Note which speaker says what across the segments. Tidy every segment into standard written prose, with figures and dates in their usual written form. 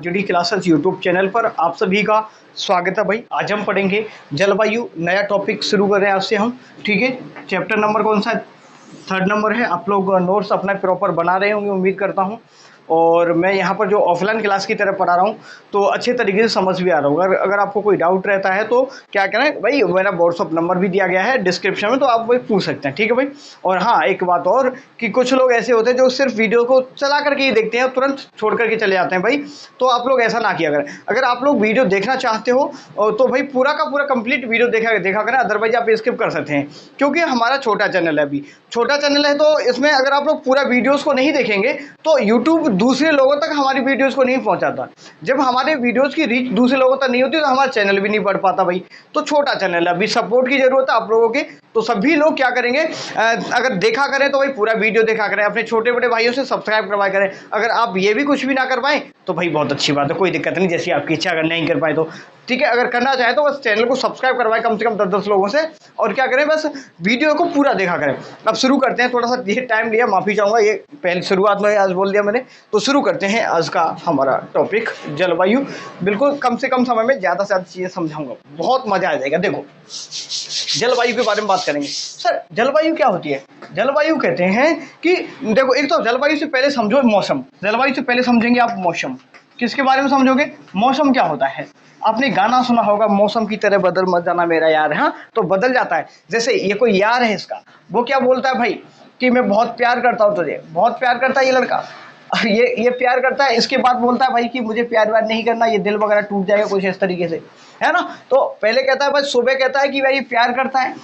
Speaker 1: GD classes YouTube channel पर आप सभी का स्वागत है भाई। आज हम पढ़ेंगे जलवायु, नया टॉपिक शुरू कर रहे हैं आज से हम। ठीक है, चैप्टर नंबर कौन सा है? 3rd नंबर है। आप लोग नोट्स अपना प्रॉपर बना रहे होंगे उम्मीद करता हूँ। और मैं यहाँ पर जो ऑफलाइन क्लास की तरह पढ़ा रहा हूँ तो अच्छे तरीके से समझ भी आ रहा होगा। अगर आपको कोई डाउट रहता है तो क्या करें भाई, मेरा व्हाट्सअप नंबर भी दिया गया है डिस्क्रिप्शन में, तो आप वही पूछ सकते हैं। ठीक है भाई। और हाँ, एक बात और कि कुछ लोग ऐसे होते हैं जो सिर्फ वीडियो को चला करके ही देखते हैं और तुरंत छोड़ करके चले जाते हैं भाई। तो आप लोग ऐसा ना किया करें। अगर आप लोग वीडियो देखना चाहते हो तो भाई पूरा का पूरा कंप्लीट वीडियो देखा करें, अदरवाइज आप स्किप कर सकते हैं। क्योंकि हमारा छोटा चैनल है, अभी छोटा चैनल है, तो इसमें अगर आप लोग पूरा वीडियोस को नहीं देखेंगे तो यूट्यूब दूसरे लोगों तक हमारी वीडियोस को नहीं पहुंचाता। जब हमारे वीडियोस की रीच दूसरे लोगों तक नहीं होती तो हमारा चैनल भी नहीं बढ़ पाता भाई। तो छोटा चैनल है, अभी सपोर्ट की जरूरत है आप लोगों के। तो सभी लोग क्या करेंगे, अगर देखा करें तो भाई पूरा वीडियो देखा करें, अपने छोटे बड़े भाइयों से सब्सक्राइब करवाया करें। अगर आप ये भी कुछ भी ना कर पाएँ तो भाई बहुत अच्छी बात है, कोई दिक्कत नहीं, जैसी आपकी इच्छा। अगर नहीं कर पाए तो ठीक है, अगर करना चाहे तो बस चैनल को सब्सक्राइब करवाएं कम से कम 10-10 लोगों से, और क्या करें, बस वीडियो को पूरा देखा करें। अब शुरू करते हैं। थोड़ा सा ये टाइम लिया, माफ़ी चाहूँगा, ये पहले शुरुआत में आज बोल दिया मैंने। तो शुरू करते हैं आज का हमारा टॉपिक जलवायु। बिल्कुल कम से कम समय में ज़्यादा से ज़्यादा चीज़ें समझाऊंगा, बहुत मज़ा आ जाएगा। देखो, जलवायु के बारे में बात करेंगे। सर जलवायु क्या होती है? जलवायु कहते हैं कि देखो, एक तो जलवायु से पहले समझो मौसम। जलवायु से पहले समझेंगे आप मौसम। किसके बारे में समझोगे? मौसम क्या होता है? आपने गाना सुना होगा, मौसम की तरह बदल मत जाना मेरा यार। हाँ, तो बदल जाता है। जैसे ये कोई यार है, इसका वो क्या बोलता है भाई कि मैं बहुत प्यार करता हूँ तुझे। बहुत प्यार करता है ये लड़का, ये प्यार करता है। इसके बाद बोलता है भाई कि मुझे प्यार व्यार नहीं करना, ये दिल वगैरह टूट जाएगा कुछ इस तरीके से, है ना। तो पहले कहता है भाई, सुबह कहता है कि भाई प्यार करता है,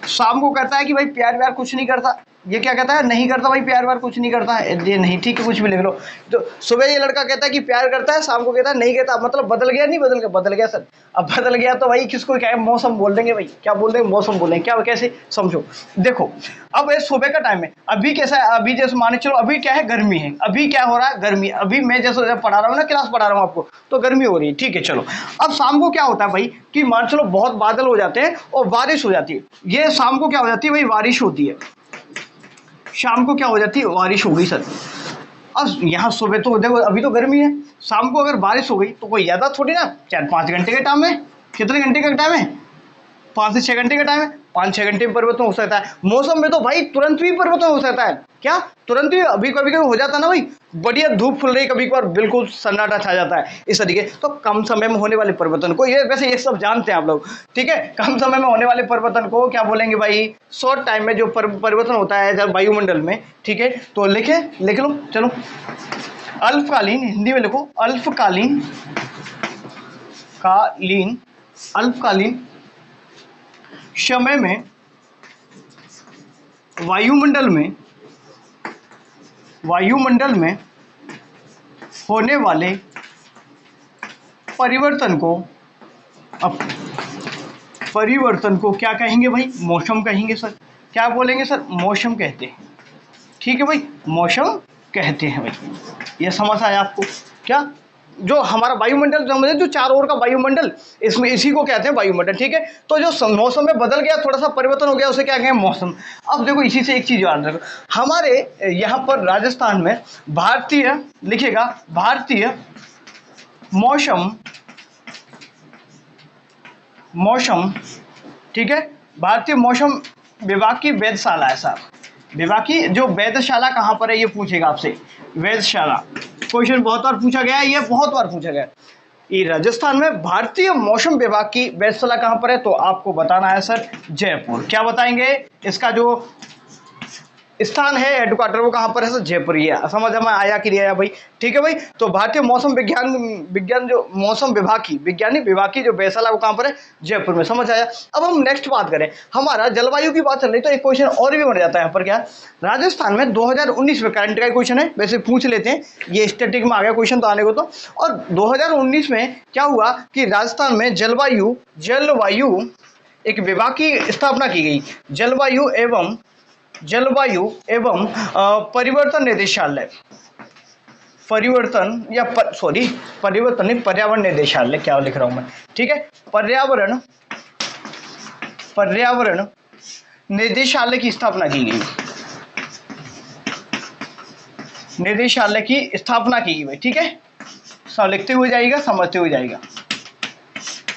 Speaker 1: शाम को कहता है कि भाई प्यार व्यार कुछ नहीं करता। ये क्या कहता है? नहीं करता भाई, प्यार व्यार कुछ नहीं करता है। ये नहीं, ठीक है, कुछ भी लिख लो। तो सुबह ये लड़का कहता है कि प्यार करता है, शाम को कहता है नहीं कहता। मतलब बदल गया, नहीं बदल गया? बदल गया सर। अब बदल गया तो भाई किसको क्या है, मौसम बोल देंगे भाई। क्या बोल देंगे? मौसम बोलेंगे। क्या कैसे समझो? देखो, अब ये सुबह का टाइम है, अभी कैसा है? अभी जैसे माने चलो अभी क्या है, गर्मी है। अभी क्या हो रहा है? गर्मी। अभी मैं जैसे पढ़ा रहा हूँ ना, क्लास पढ़ा रहा हूँ आपको, तो गर्मी हो रही है। ठीक है, चलो। अब शाम को क्या होता है भाई कि मान चलो बहुत बादल हो जाते हैं और बारिश हो जाती है। ये शाम को क्या हो जाती है भाई? बारिश होती है। शाम को क्या हो जाती है? बारिश हो गई सर। अब यहाँ सुबह तो देखो अभी तो गर्मी है, शाम को अगर बारिश हो गई तो कोई ज़्यादा थोड़ी ना, 4-5 घंटे का टाइम है। कितने घंटे का टाइम है? 5 से 6 घंटे का टाइम है। 5-6 घंटे में परिवर्तन हो सकता है। मौसम में तो भाई तुरंत भी परिवर्तन हो सकता है। क्या? तुरंत ही अभी कभी कभी हो जाता है ना भाई, बढ़िया धूप खुल रही, कभी कभार बिल्कुल सन्नाटा छा जाता है, इस तरीके। तो कम समय में होने वाले परिवर्तन को, ये वैसे ये सब जानते हैं आप लोग, ठीक है। कम समय में होने वाले परिवर्तन को क्या बोलेंगे भाई? शॉर्ट टाइम में जो परिवर्तन होता है जब वायुमंडल में, ठीक है। तो लिख लो, चलो। अल्पकालीन, हिंदी में लिखो, अल्पकालीन अल्पकालीन समय में वायुमंडल में होने वाले परिवर्तन को क्या कहेंगे भाई? मौसम कहेंगे सर। क्या बोलेंगे सर? मौसम कहते हैं। ठीक है भाई, मौसम कहते हैं भाई। ये समझ आया आपको? क्या जो हमारा वायुमंडल समझे, जो चारों ओर का वायुमंडल, इसमें इसी को कहते हैं वायुमंडल। ठीक है। तो जो मौसम में बदल गया, थोड़ा सा परिवर्तन हो गया, उसे क्या कहेंगे? मौसम। अब देखो, इसी से एक चीज याद रखो, हमारे यहाँ पर राजस्थान में भारतीय लिखेगा, भारतीय मौसम, ठीक है। भारतीय मौसम विभाग की वेधशाला है साहब। विभाग की जो वेधशाला कहाँ पर है ये पूछेगा आपसे, वेधशाला। क्वेश्चन बहुत बार पूछा गया है, ये बहुत बार पूछा गया है। ये राजस्थान में भारतीय मौसम विभाग की वेधशाला कहाँ पर है? तो आपको बताना है सर, जयपुर। क्या बताएंगे? इसका जो स्थान है, हेडक्वार्टर, वो कहाँ पर है सर? जयपुर। ये समझ में आया कि नहीं आया भाई? ठीक है भाई। तो भारतीय मौसम विज्ञान जो मौसम विभाग की, वैज्ञानिक विभाग की जो वेधशाला, वो कहाँ पर है? जयपुर में। समझ आया? अब हम नेक्स्ट बात करें, हमारा जलवायु की बात चल रही, तो एक क्वेश्चन और भी बन जाता है यहाँ पर। क्या? राजस्थान में 2019 में करंट का क्वेश्चन है, वैसे पूछ लेते हैं, ये स्टैटिक में आ गया क्वेश्चन तो आने को तो। और 2019 में क्या हुआ कि राजस्थान में जलवायु एक विभाग की स्थापना की गई, जलवायु एवं परिवर्तन निदेशालय। परिवर्तन नहीं, पर्यावरण निदेशालय। क्या लिख रहा हूं मैं? ठीक है, पर्यावरण निदेशालय की स्थापना की गई। निदेशालय की स्थापना की गई। ठीक है, लिखते हुए जाइएगा, समझते हुए जाइएगा।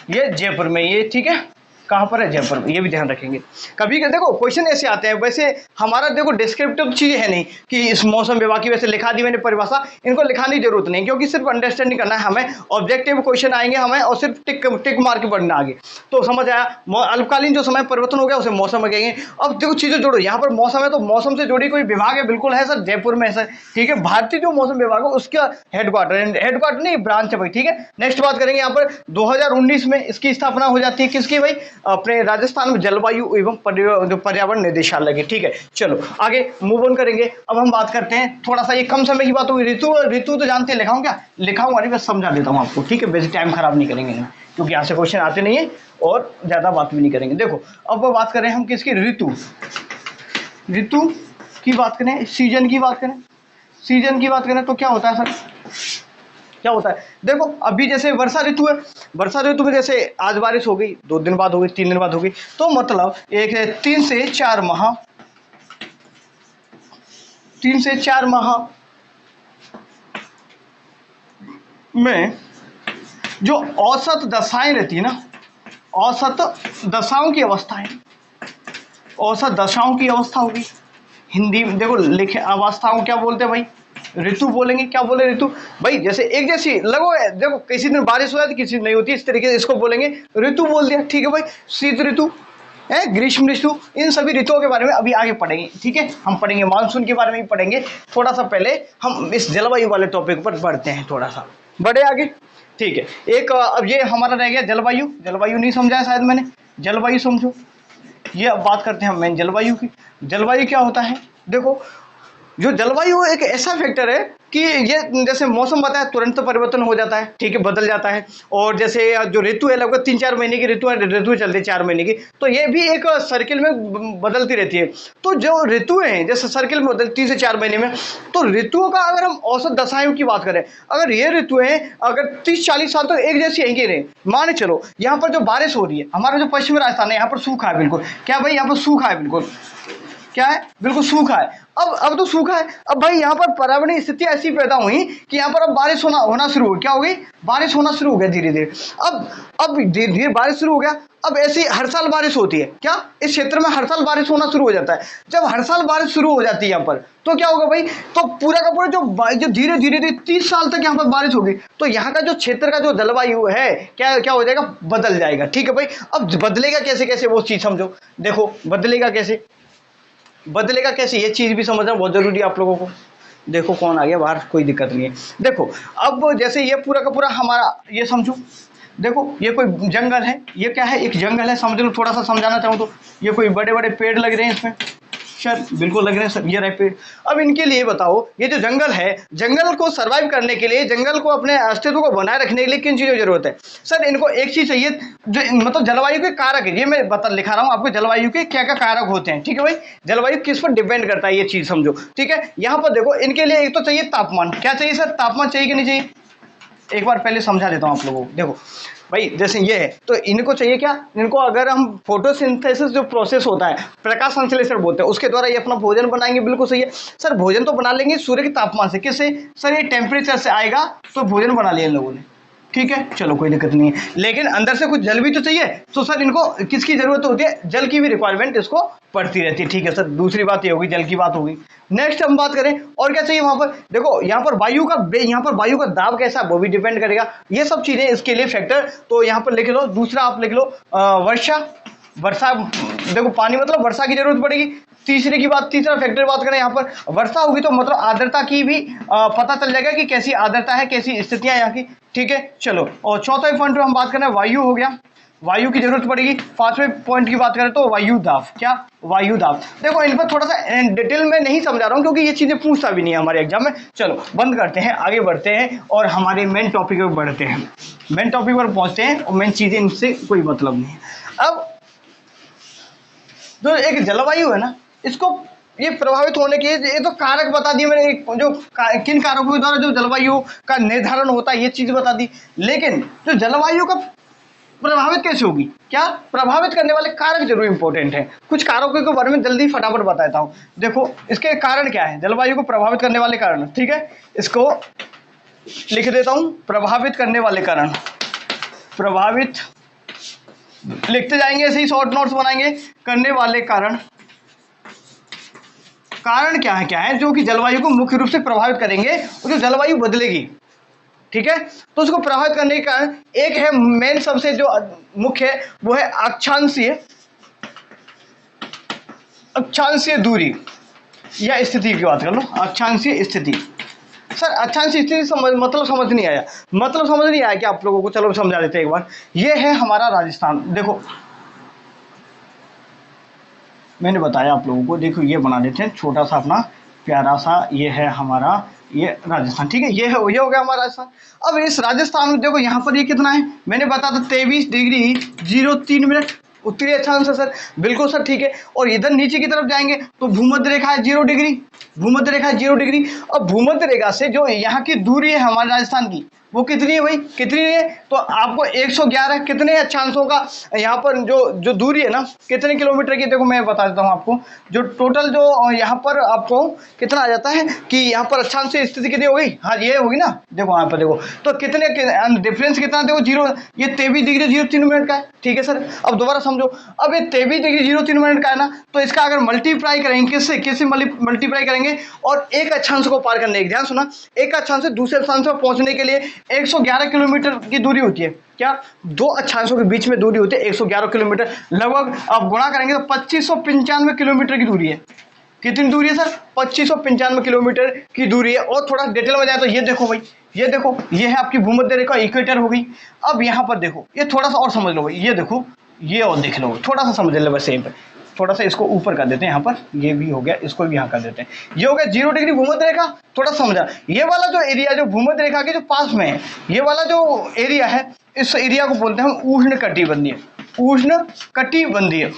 Speaker 1: ये जयपुर में, ये ठीक है, कहाँ पर है? जयपुर में, ये भी ध्यान रखेंगे। कभी देखो क्वेश्चन ऐसे आते हैं, वैसे हमारा देखो डिस्क्रिप्टिव चीज़ है नहीं कि इस मौसम विभाग की वैसे लिखा दी मैंने परिभाषा, इनको लिखाने की जरूरत नहीं, क्योंकि सिर्फ अंडरस्टैंडिंग करना है हमें, ऑब्जेक्टिव क्वेश्चन आएंगे हमें और सिर्फ टिक मार के पढ़ना आगे। तो समझ आया, अल्पकालीन जो समय परिवर्तन हो गया उसे मौसम में कहेंगे। अब देखो चीज़ें जोड़ो, यहाँ पर मौसम है तो मौसम से जुड़ी कोई विभाग है? बिल्कुल है सर, जयपुर में है सर, ठीक है। भारतीय जो मौसम विभाग है उसका हेडक्वार्टर नहीं, ब्रांच है भाई, ठीक है। नेक्स्ट बात करेंगे यहाँ पर 2019 में इसकी स्थापना हो जाती है, किसकी भाई? अपने राजस्थान में जलवायु एवं पर्यावरण निदेशालय की, ठीक है। चलो आगे मूव ऑन करेंगे। अब हम बात करते हैं, थोड़ा सा ये कम समय की बात होगी, ऋतु तो जानते हैं, लिखाऊं क्या? लिखाऊंगा नहीं, बस समझा देता हूं आपको, ठीक है। बेसिक टाइम खराब नहीं करेंगे क्योंकि यहाँ से क्वेश्चन आते नहीं है और ज्यादा बात भी नहीं करेंगे। देखो अब बात करें हम किसकी? ऋतु की बात करें, सीजन की बात करें, सीजन की बात करें तो क्या होता है सर? क्या होता है? देखो अभी जैसे वर्षा ऋतु है, वर्षा ऋतु में जैसे आज बारिश हो गई, 2 दिन बाद हो गई, 3 दिन बाद हो गई, तो मतलब एक 3 से 4 माह, 3 से 4 माह में जो औसत दशाएं रहती है ना, औसत दशाओं की अवस्था है, औसत दशाओं की अवस्था होगी। हिंदी में देखो लिखे अवस्थाओं क्या बोलते हैं भाई? ऋतु बोलेंगे। क्या बोले? ऋतु भाई, जैसे एक जैसी लगो, देखो किसी दिन बारिश हो जाती, किसी दिन नहीं होती, इस तरीके से इसको बोलेंगे, ऋतु बोल दिया, ठीक है भाई। शीत ऋतु है, ग्रीष्म ऋतु, इन सभी ऋतुओं के बारे में अभी आगे पढ़ेंगे, ठीक है। हम पढ़ेंगे मानसून के बारे में भी पढ़ेंगे। थोड़ा सा पहले हम इस जलवायु वाले टॉपिक पर बढ़ते हैं, थोड़ा सा बढ़े आगे, ठीक है। एक अब ये हमारा रह गया जलवायु। जलवायु नहीं समझाया शायद मैंने, जलवायु समझो। ये अब बात करते हैं हम जलवायु की। जलवायु क्या होता है? देखो जो जलवायु एक ऐसा फैक्टर है कि ये जैसे मौसम बताया तुरंत परिवर्तन हो जाता है, ठीक है, बदल जाता है। और जैसे जो ऋतु है लगभग 3-4 महीने की ऋतु चलती है, 4 महीने की, तो ये भी एक सर्किल में बदलती रहती है। तो जो ऋतुएं हैं जैसे सर्किल में बदलती 3 से 4 महीने में, तो ऋतुओं का अगर हम औसत दशाओं की बात करें, अगर ये ऋतुएं अगर 30-40 साल तक एक जैसी आएंगी रहे, माने चलो यहाँ पर जो बारिश हो रही है, हमारा जो पश्चिमी राजस्थान है यहाँ पर सूखा है बिल्कुल। क्या भाई? यहाँ पर सूखा है बिल्कुल। क्या है? बिल्कुल सूखा है। अब तो सूखा है। अब भाई यहाँ पर पर्यावरणीय स्थितियां ऐसी पैदा हुई कि यहाँ पर अब बारिश होना शुरू हो गई। क्या हो गई? बारिश होना शुरू हो गया धीरे धीरे। अब धीरे धीरे बारिश शुरू हो गया। अब ऐसी हर साल बारिश होती है। क्या इस क्षेत्र में हर साल बारिश होना शुरू हो जाता है? जब हर साल बारिश शुरू हो जाती है यहाँ पर, तो क्या होगा भाई? तो पूरा का पूरा जो धीरे धीरे 30 साल तक यहाँ पर बारिश होगी, तो यहाँ का जो क्षेत्र का जो जलवायु है क्या हो जाएगा? बदल जाएगा, ठीक है भाई। अब बदलेगा कैसे कैसे वो चीज समझो। देखो बदलेगा कैसे, बदलेगा कैसे, ये चीज भी समझना बहुत जरूरी है आप लोगों को। देखो कौन आ गया बाहर, कोई दिक्कत नहीं है। देखो अब जैसे ये पूरा का पूरा हमारा ये समझो, देखो ये कोई जंगल है, ये क्या है? एक जंगल है, समझ लो। थोड़ा सा समझाना चाहूँ तो ये कोई बड़े बड़े पेड़ लग रहे हैं इसमें, सर बिल्कुल लग रहे हैं सर, ये रहे पेड़। अब इनके लिए बताओ, ये जो जंगल है, जंगल को सर्वाइव करने के लिए, जंगल को अपने अस्तित्व को बनाए रखने के लिए किन चीज़ों की जरूरत है? सर इनको एक चीज़ चाहिए, जो मतलब जलवायु के कारक है, ये मैं लिखा रहा हूँ आपको, जलवायु के क्या क्या कारक होते हैं, ठीक है भाई। जलवायु किस पर डिपेंड करता है ये चीज़ समझो, ठीक है। यहाँ पर देखो इनके लिए एक तो चाहिए तापमान। क्या चाहिए सर? तापमान चाहिए कि नहीं चाहिए? एक बार पहले समझा देता हूँ आप लोगों को। देखो भाई जैसे ये है, तो इनको चाहिए क्या? इनको अगर हम फोटोसिंथेसिस जो प्रोसेस होता है, प्रकाश संश्लेषण बोलते हैं, उसके द्वारा ये अपना भोजन बनाएंगे। बिल्कुल सही है सर, भोजन तो बना लेंगे सूर्य के तापमान से। किससे सर? ये टेम्परेचर से आएगा, तो भोजन बना लिया इन लोगों ने, ठीक है। चलो कोई दिक्कत नहीं है, लेकिन अंदर से कुछ जल भी तो चाहिए। तो सर इनको किसकी जरूरत होती है? जल की भी रिक्वायरमेंट इसको पड़ती रहती है, ठीक है सर। दूसरी बात ये होगी, जल की बात होगी। नेक्स्ट हम बात करें और क्या चाहिए वहां पर। देखो यहाँ पर वायु का दाब कैसा है वो भी डिपेंड करेगा। ये सब चीजें इसके लिए फैक्टर, तो यहाँ पर लिख लो। दूसरा आप लिख लो वर्षा। देखो पानी मतलब वर्षा की जरूरत पड़ेगी। तीसरा फैक्टर बात करें, यहाँ पर वर्षा होगी तो मतलब आर्द्रता की भी पता चल जाएगा कि कैसी आर्द्रता है, कैसी स्थितियां यहाँ की, ठीक है। चलो और चौथा पॉइंट हम बात करें, वायु हो गया, वायु की जरूरत पड़ेगी। 5वें पॉइंट की बात करें तो वायु दाब। क्या? वायु दाब। देखो इन पर थोड़ा सा डिटेल में नहीं समझा रहा हूँ क्योंकि ये चीजें पूछता भी नहीं है हमारे एग्जाम में। चलो बंद करते हैं, आगे बढ़ते हैं और हमारे मेन टॉपिक पर बढ़ते हैं। मेन टॉपिक पर पहुंचते हैं और मेन चीजें इनसे कोई मतलब नहीं है। अब जो एक जलवायु है ना, इसको ये प्रभावित होने के ये तो कारक बता दिए मैंने, जो किन कारकों के द्वारा जो जलवायु का निर्धारण होता है ये चीज बता दी। लेकिन जो जलवायु का प्रभावित कैसे होगी, क्या प्रभावित करने वाले कारक जरूर इंपॉर्टेंट है। कुछ कारकों के बारे में जल्दी फटाफट बताता हूँ। देखो इसके कारण क्या है, जलवायु को प्रभावित करने वाले कारण, ठीक है। इसको लिख देता हूं, प्रभावित करने वाले कारण, प्रभावित लिखते जाएंगे, ऐसे ही शॉर्ट नोट्स बनाएंगे। करने वाले कारण, कारण क्या है जो कि जलवायु को मुख्य रूप से प्रभावित करेंगे, और जो जलवायु बदलेगी, ठीक है, तो उसको प्रभावित करने के कारण एक है मेन, सबसे जो मुख्य है वो है अक्षांशीय दूरी या स्थिति की बात कर लो, अक्षांशीय स्थिति। सर अक्षांशीय स्थिति मतलब समझ नहीं आया, मतलब समझ नहीं आया कि आप लोगों को, चलो समझा देते हैं एक बार। ये है हमारा राजस्थान, देखो मैंने बताया आप लोगों को, देखो ये बना देते हैं छोटा सा अपना प्यारा सा, ये है हमारा ये राजस्थान, ठीक है, ये हो गया हमारा राजस्थान। अब इस राजस्थान में देखो यहाँ पर ये कितना है, मैंने बताया था 23°03', उत्तरी अक्षांश है सर, बिल्कुल सर, ठीक है। और इधर नीचे की तरफ जाएंगे तो भूमध्य रेखा है 0 डिग्री, भूमध्य रेखा है 0 डिग्री। अब भूमध्य रेखा से जो यहाँ की दूरी है हमारे राजस्थान की, वो कितनी है भाई, कितनी है, तो आपको 111 कितने अक्षांशों का यहाँ पर जो दूरी है ना, कितने किलोमीटर की, देखो मैं बता देता हूँ आपको, जो टोटल जो यहाँ पर आपको कितना आ जाता है कि यहाँ पर अक्षांश से स्थिति कितनी होगी, हाँ ये होगी ना, देखो यहाँ पर देखो, तो कितने डिफरेंस कितना, देखो 0, ये 23°03' का है, ठीक है सर। अब दोबारा समझो, अब ये 23°03' का है ना, तो इसका अगर मल्टीप्लाई करेंगे किससे मल्टीप्लाई करेंगे, और एक अक्षांश को पार करने की, ध्यान सुना, एक अक्षांश से दूसरे अक्षांश पर पहुंचने के लिए 111 किलोमीटर की दूरी होती है, क्या, दो अक्षांशों के बीच में दूरी होती है 111 किलोमीटर लगभग। अब गुणा करेंगे तो 2595 किलोमीटर की दूरी है। कितनी दूरी है सर, 2595 किलोमीटर की दूरी है। और थोड़ा डिटेल में जाए तो ये देखो भाई, ये देखो, ये है आपकी भूमध्य रेखा, इक्वेटर हो गई। अब यहाँ पर देखो, ये थोड़ा सा और समझ लो भाई, ये देखो, ये और देख लो, थोड़ा सा समझ ले बस, यहीं पर थोड़ा सा इसको ऊपर कर देते हैं, यहाँ पर ये भी हो गया, इसको भी यहाँ कर देते हैं, ये हो गया 0 डिग्री भूमध्य रेखा। थोड़ा समझा, ये वाला जो एरिया जो भूमध्य रेखा के जो पास में है, ये वाला जो एरिया है, इस एरिया को बोलते हैं हम उष्णकटिबंधीय, उष्णकटिबंधीय।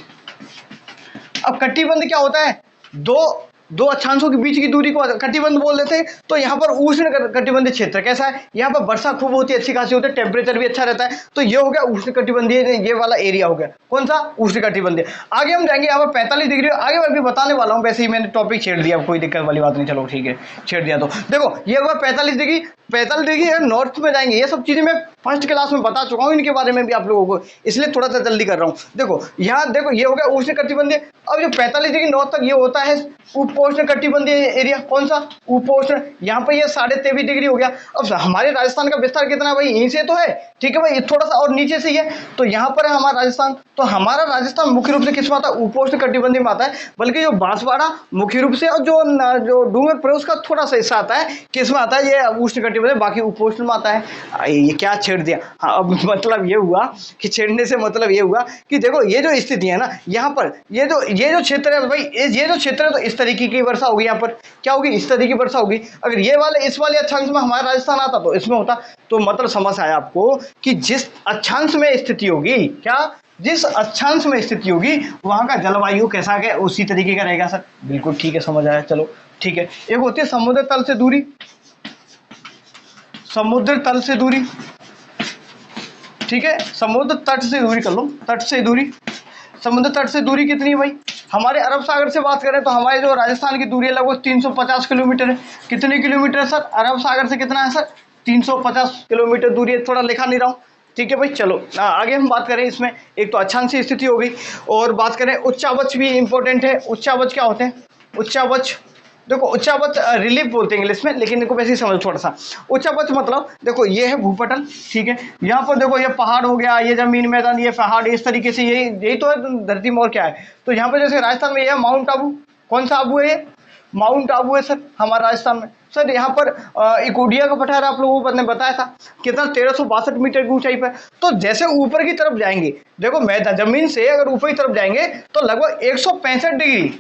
Speaker 1: अब कटिबंध क्या होता है, दो अक्षांशों के बीच की दूरी को कटिबंध बोल देते हैं। तो यहाँ पर उष्ण कटिबंधीय क्षेत्र कैसा है, यहाँ पर वर्षा खूब होती है, अच्छी खासी होती है, टेम्परेचर भी अच्छा रहता है, तो ये हो गया उष्ण कटिबंधीय, ये वाला एरिया हो गया, कौन सा, उष्ण कटिबंधीय। आगे हम जाएंगे, यहाँ पर 45 डिग्री, आगे मैं भी बताने वाला हूँ, वैसे ही मैंने टॉपिक छेड़ दिया, कोई दिक्कत वाली बात नहीं, चलो ठीक है छेड़ दिया। तो देखो ये हुआ 45 डिग्री, 45 डिग्री है नॉर्थ में जाएंगे, ये सब चीजें मैं फर्स्ट क्लास में बता चुका हूँ इनके बारे में भी आप लोगों को, इसलिए थोड़ा सा जल्दी कर रहा हूँ। देखो यहाँ देखो, ये हो गया उष्ण कटिबंधीय। अब जो 45 डिग्री नॉर्थ तक ये होता है उपोष्ण कटिबंधीय एरिया, कौन सा, उपोष्ण। यहाँ पर ये 23.5 डिग्री हो गया। अब हमारे राजस्थान का विस्तार कितना है भाई, यहीं से तो है, ठीक है भाई, थोड़ा सा और नीचे से ही है, तो यहाँ पर है हमारा राजस्थान। तो हमारा राजस्थान मुख्य रूप से किस में आता है, उपोष्ण कटिबंधीय में आता है, बल्कि जो बांसवाड़ा मुख्य रूप से, और जो डूंगर प्रदेश का थोड़ा सा हिस्सा आता है, किस में आता है, ये उष्ण कटिबंधीय, बाकी उपोष्ण में आता है। ये क्या छेड़ दिया, हाँ, अब मतलब ये हुआ कि छेड़ने से मतलब ये हुआ कि देखो ये जो स्थिति है ना, यहाँ पर ये जो क्षेत्र है भाई, ये जो क्षेत्र है, तो इस तरीके की वर्षा होगी, यहाँ पर क्या होगी, इस तरीके की वर्षा होगी। अगर ये वाले इस वाले अक्षांश में हमारा राजस्थान आता तो इसमें होता, तो मतलब समझ आया आपको कि जिस अक्षांश में स्थिति होगी, क्या, जिस अक्षांश में स्थिति होगी वहां का जलवायु कैसा है, उसी तरीके का रहेगा सर, बिल्कुल ठीक है, समझ आया, चलो ठीक है। एक होती है समुद्र तल से दूरी, समुद्र तल से दूरी, ठीक है, समुद्र तट से दूरी कर लो, तट से दूरी, समुद्र तट से दूरी कितनी है भाई, हमारे अरब सागर से बात करें तो हमारे जो राजस्थान की दूरी है लगभग 350 किलोमीटर है। कितने किलोमीटर सर, अरब सागर से कितना है सर, 350 किलोमीटर दूरी है, थोड़ा लिखा नहीं रहा हूँ, ठीक है भाई। चलो आगे हम बात करें, इसमें एक तो अक्षांशीय स्थिति हो गई, और बात करें उच्चावच भी इंपॉर्टेंट है। उच्चावच क्या होते हैं, उच्चावच देखो, उच्चावच रिलीफ बोलते हैं इंग्लिश में, लेकिन इनको वैसे ही समझो थोड़ा सा। उच्चावच मतलब देखो ये है भूपटल, ठीक है, यहाँ पर देखो ये पहाड़ हो गया, ये जमीन मैदान, ये पहाड़, इस तरीके से यही तो है धरती में, और क्या है। तो यहाँ पर जैसे राजस्थान में ये है माउंट आबू, कौन सा आबू है ये, माउंट आबू है सर हमारा राजस्थान में। सर यहाँ पर इकोडिया का पठार आप लोगों को मैंने बताया था कितना, 1362 मीटर की ऊंचाई पर। तो जैसे ऊपर की तरफ जाएंगे, देखो मैदान जमीन से अगर ऊपर की तरफ जाएंगे तो लगभग 165 डिग्री,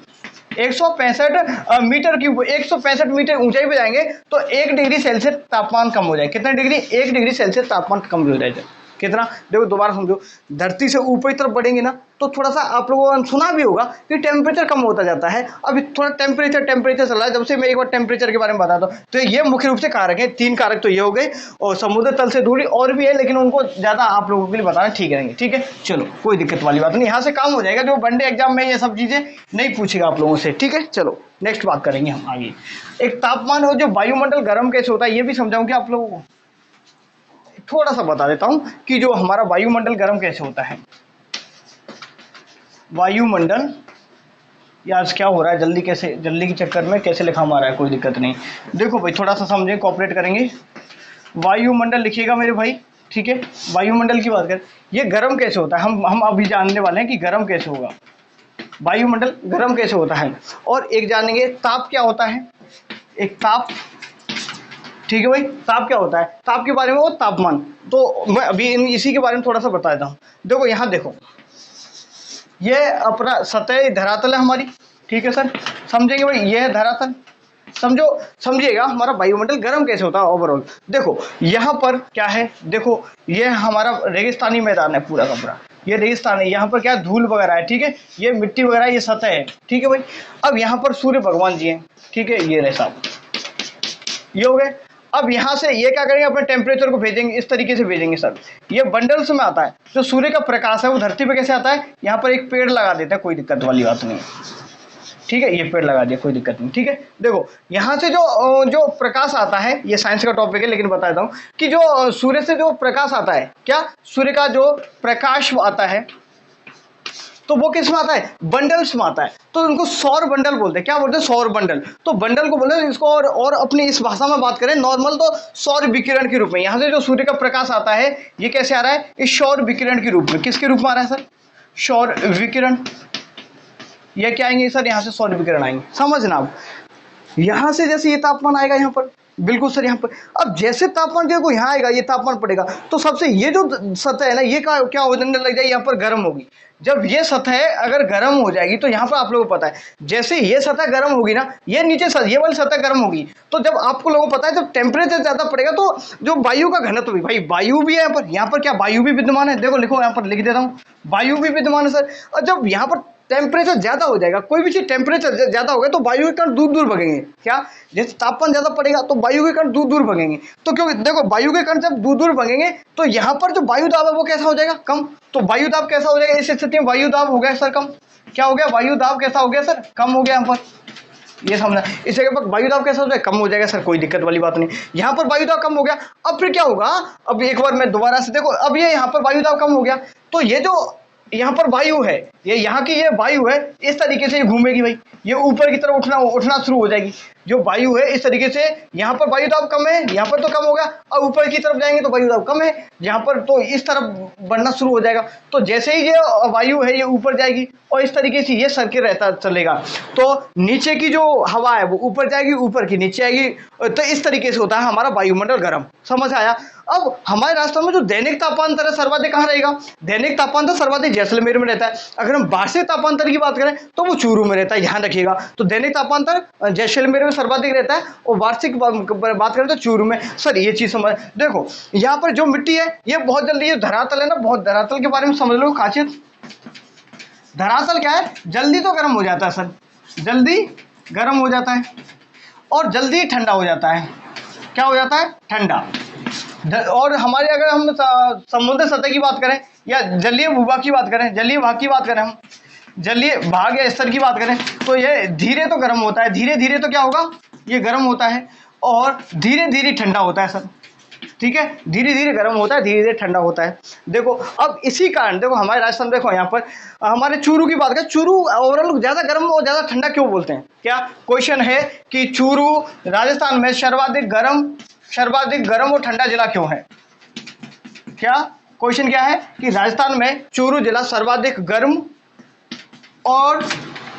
Speaker 1: 165 मीटर की, 165 मीटर ऊंचाई पे जाएंगे तो 1 डिग्री सेल्सियस तापमान कम हो जाए। कितना डिग्री, 1 डिग्री सेल्सियस तापमान कम हो जाएगा, कितना, देखो दोबारा समझो, धरती से ऊपर की तरफ बढ़ेंगे ना तो थोड़ा सा आप लोगों ने सुना भी होगा कि टेम्परेचर कम होता जाता है। अभी थोड़ा टेम्परेचर चल रहा है, जब से मैं एक बार टेम्परेचर के बारे में बताता हूँ। तो ये मुख्य रूप से कारक है, 3 कारक तो ये हो गए, और समुद्र तल से दूरी और भी है, लेकिन उनको ज़्यादा आप लोगों के लिए बताना ठीक रहेंगे। ठीक है, चलो कोई दिक्कत वाली बात नहीं, यहाँ से काम हो जाएगा, जो वनडे एग्जाम में ये सब चीज़ें नहीं पूछेगा आप लोगों से। ठीक है, चलो नेक्स्ट बात करेंगे हम आगे। एक तापमान और जो वायुमंडल गर्म कैसे होता है ये भी समझाऊंगी आप लोगों को। थोड़ा सा बता देता हूं कि जो हमारा वायुमंडल गर्म कैसे होता है। वायुमंडल, ये आज क्या हो रहा है, जल्दी के चक्कर में कैसे लिखा मारा है, कोई दिक्कत नहीं। देखो भाई थोड़ा सा समझें, कोऑपरेट करेंगे। वायुमंडल लिखिएगा मेरे भाई, ठीक है। वायुमंडल की बात करें, ये गर्म कैसे होता है, हम अभी जानने वाले हैं कि गर्म कैसे होगा, वायुमंडल गर्म कैसे होता है। और एक जानेंगे ताप क्या होता है, एक ताप, ठीक है भाई। ताप क्या होता है, ताप के बारे में, वो तापमान। तो मैं अभी इसी के बारे में थोड़ा सा बता देता हूँ। देखो यहाँ देखो, ये अपना सतह धरातल है हमारी, ठीक है सर, समझेंगे भाई, ये है धरातल, समझिएगा हमारा वायुमंडल गर्म कैसे होता है ओवरऑल। देखो यहाँ पर क्या है, देखो ये हमारा रेगिस्तानी मैदान है पूरा का पूरा, ये रेगिस्तान है, यहाँ पर क्या धूल वगैरह है, ठीक है, ये मिट्टी वगैरह, ये सतह है, ठीक है भाई। अब यहाँ पर सूर्य भगवान जी हैं, ठीक है, ये रहे साहब, ये हो गए। अब यहाँ से ये क्या करेंगे, अपने टेम्परेचर को भेजेंगे, इस तरीके से भेजेंगे सर। ये बंडल्स में आता है, जो सूर्य का प्रकाश है वो धरती पे कैसे आता है, यहाँ पर एक पेड़ लगा देते हैं, कोई दिक्कत वाली बात नहीं, ठीक है, ये पेड़ लगा दिया, कोई दिक्कत नहीं, ठीक है। देखो यहाँ से जो प्रकाश आता है, ये साइंस का टॉपिक है लेकिन बता देता हूँ कि जो सूर्य से जो प्रकाश आता है, क्या सूर्य का जो प्रकाश आता है तो वो किस में आता है, बंडल्स में आता है। तो उनको सौर बंडल बोलते हैं, क्या बोलते हैं, सौर बंडल। तो बंडल को बोलते हैं इसको, और अपनी इस भाषा में बात करें नॉर्मल तो सौर विकिरण के रूप में, यहाँ से जो सूर्य का प्रकाश आता है ये कैसे आ रहा है, इस सौर विकिरण के रूप में। किसके रूप में आ रहा है सर, सौर विकिरण। ये क्या आएंगे सर, यहाँ से सौर विकिरण आएंगे, समझना। अब यहाँ से जैसे ये तापमान आएगा यहाँ पर, बिल्कुल सर यहाँ पर, अब जैसे तापमान देखो यहाँ आएगा, ये तापमान पड़ेगा, तो सबसे ये जो सतह है ना, ये क्या होने लग जाएगी, यहाँ पर गर्म होगी। जब ये सतह अगर गर्म हो जाएगी तो यहाँ पर आप लोगों को पता है, जैसे ये सतह गर्म होगी ना, ये नीचे ये वाली सतह गर्म होगी, तो जब आपको लोगों को पता है जब टेम्परेचर ज्यादा पड़ेगा तो जो वायु का घनत्व भी, भाई वायु भी है यहाँ पर क्या वायु भी विद्यमान है, देखो लिखो यहाँ पर लिख देता हूँ, वायु भी विद्यमान है सर। और जब यहाँ पर टेम्परेचर ज्यादा हो जाएगा, कोई भी चीज टेम्परेचर ज्यादा होगा तो वायु के कण दूर दूर भगेंगे, क्या, जैसे तापमान ज्यादा पड़ेगा तो वायु के कण दूर दूर भगेंगे। तो क्योंकि देखो वायु के कण जब दूर दूर भगेंगे तो यहाँ पर जो वायु दाब है वो कैसा हो जाएगा, कम। तो वायु दाब कैसा हो जाएगा, इस स्थिति में वायु दाब हो गया सर कम, क्या हो गया, वायु दाब कैसा हो गया सर, कम हो गया यहाँ पर। ये समझना, इस जगह पर वायु दाब कैसा हो जाएगा, कम हो जाएगा सर, कोई दिक्कत वाली बात नहीं। यहाँ पर वायु दाब कम हो गया, अब फिर क्या होगा, अब एक बार मैं दोबारा से देखो, अब ये यहाँ पर वायु दाब कम हो गया, तो ये जो यहाँ पर वायु है, ये यहाँ की ये वायु है, इस तरीके से ये घूमेगी भाई, ये ऊपर की तरफ उठना शुरू हो जाएगी। जो वायु है इस तरीके से, यहाँ पर वायु दाब कम है, यहाँ पर तो कम होगा, और ऊपर की तरफ जाएंगे तो वायु दाब कम है, यहाँ पर तो इस तरफ बढ़ना शुरू हो जाएगा। तो जैसे ही ये वायु है ये ऊपर जाएगी और इस तरीके से ये सर्किल रहता चलेगा, तो नीचे की जो हवा है वो ऊपर जाएगी, ऊपर की नीचे आएगी, तो इस तरीके से होता है हमारा वायुमंडल गर्म, समझ आया। अब हमारे राजस्थान में जो दैनिक तापांतर है सर्वाधिक कहाँ रहेगा, दैनिक तापांतर सर्वाधिक जैसलमेर में रहता है। अगर हम वार्षिक तापांतर की बात करें तो वो चूरू में रहता है, ध्यान रखिएगा। तो दैनिक तापांतर जैसलमेर में सर्वाधिक रहता है और वार्षिक बात करें तो चूरू में। सर ये चीज समझ, देखो यहाँ पर जो मिट्टी है ये बहुत जल्दी, ये धरातल है ना, बहुत धरातल के बारे में समझ लो खासियत। धरातल क्या है, जल्दी तो गर्म हो जाता है सर, जल्दी गर्म हो जाता है और जल्दी ठंडा हो जाता है। क्या हो जाता है, ठंडा। और हमारे अगर हम समुद्र सतह की बात करें या जलीय भूभाग की बात करें, जलीय भाग की बात करें, हम जलीय भाग या स्तर की बात करें, तो ये धीरे तो गर्म होता है, धीरे धीरे तो क्या होगा, ये गर्म होता है और धीरे धीरे ठंडा होता है सर, ठीक है, धीरे धीरे गर्म होता है, धीरे धीरे ठंडा होता है। देखो अब इसी कारण देखो हमारे राजस्थान, देखो यहाँ पर हमारे चूरू की बात करें, चूरू ओवरऑल ज्यादा गर्म और ज्यादा ठंडा क्यों बोलते हैं, क्या क्वेश्चन है कि चूरू राजस्थान में सर्वाधिक गर्म और ठंडा जिला क्यों है, क्या क्वेश्चन क्या है कि राजस्थान में चूरू जिला सर्वाधिक गर्म और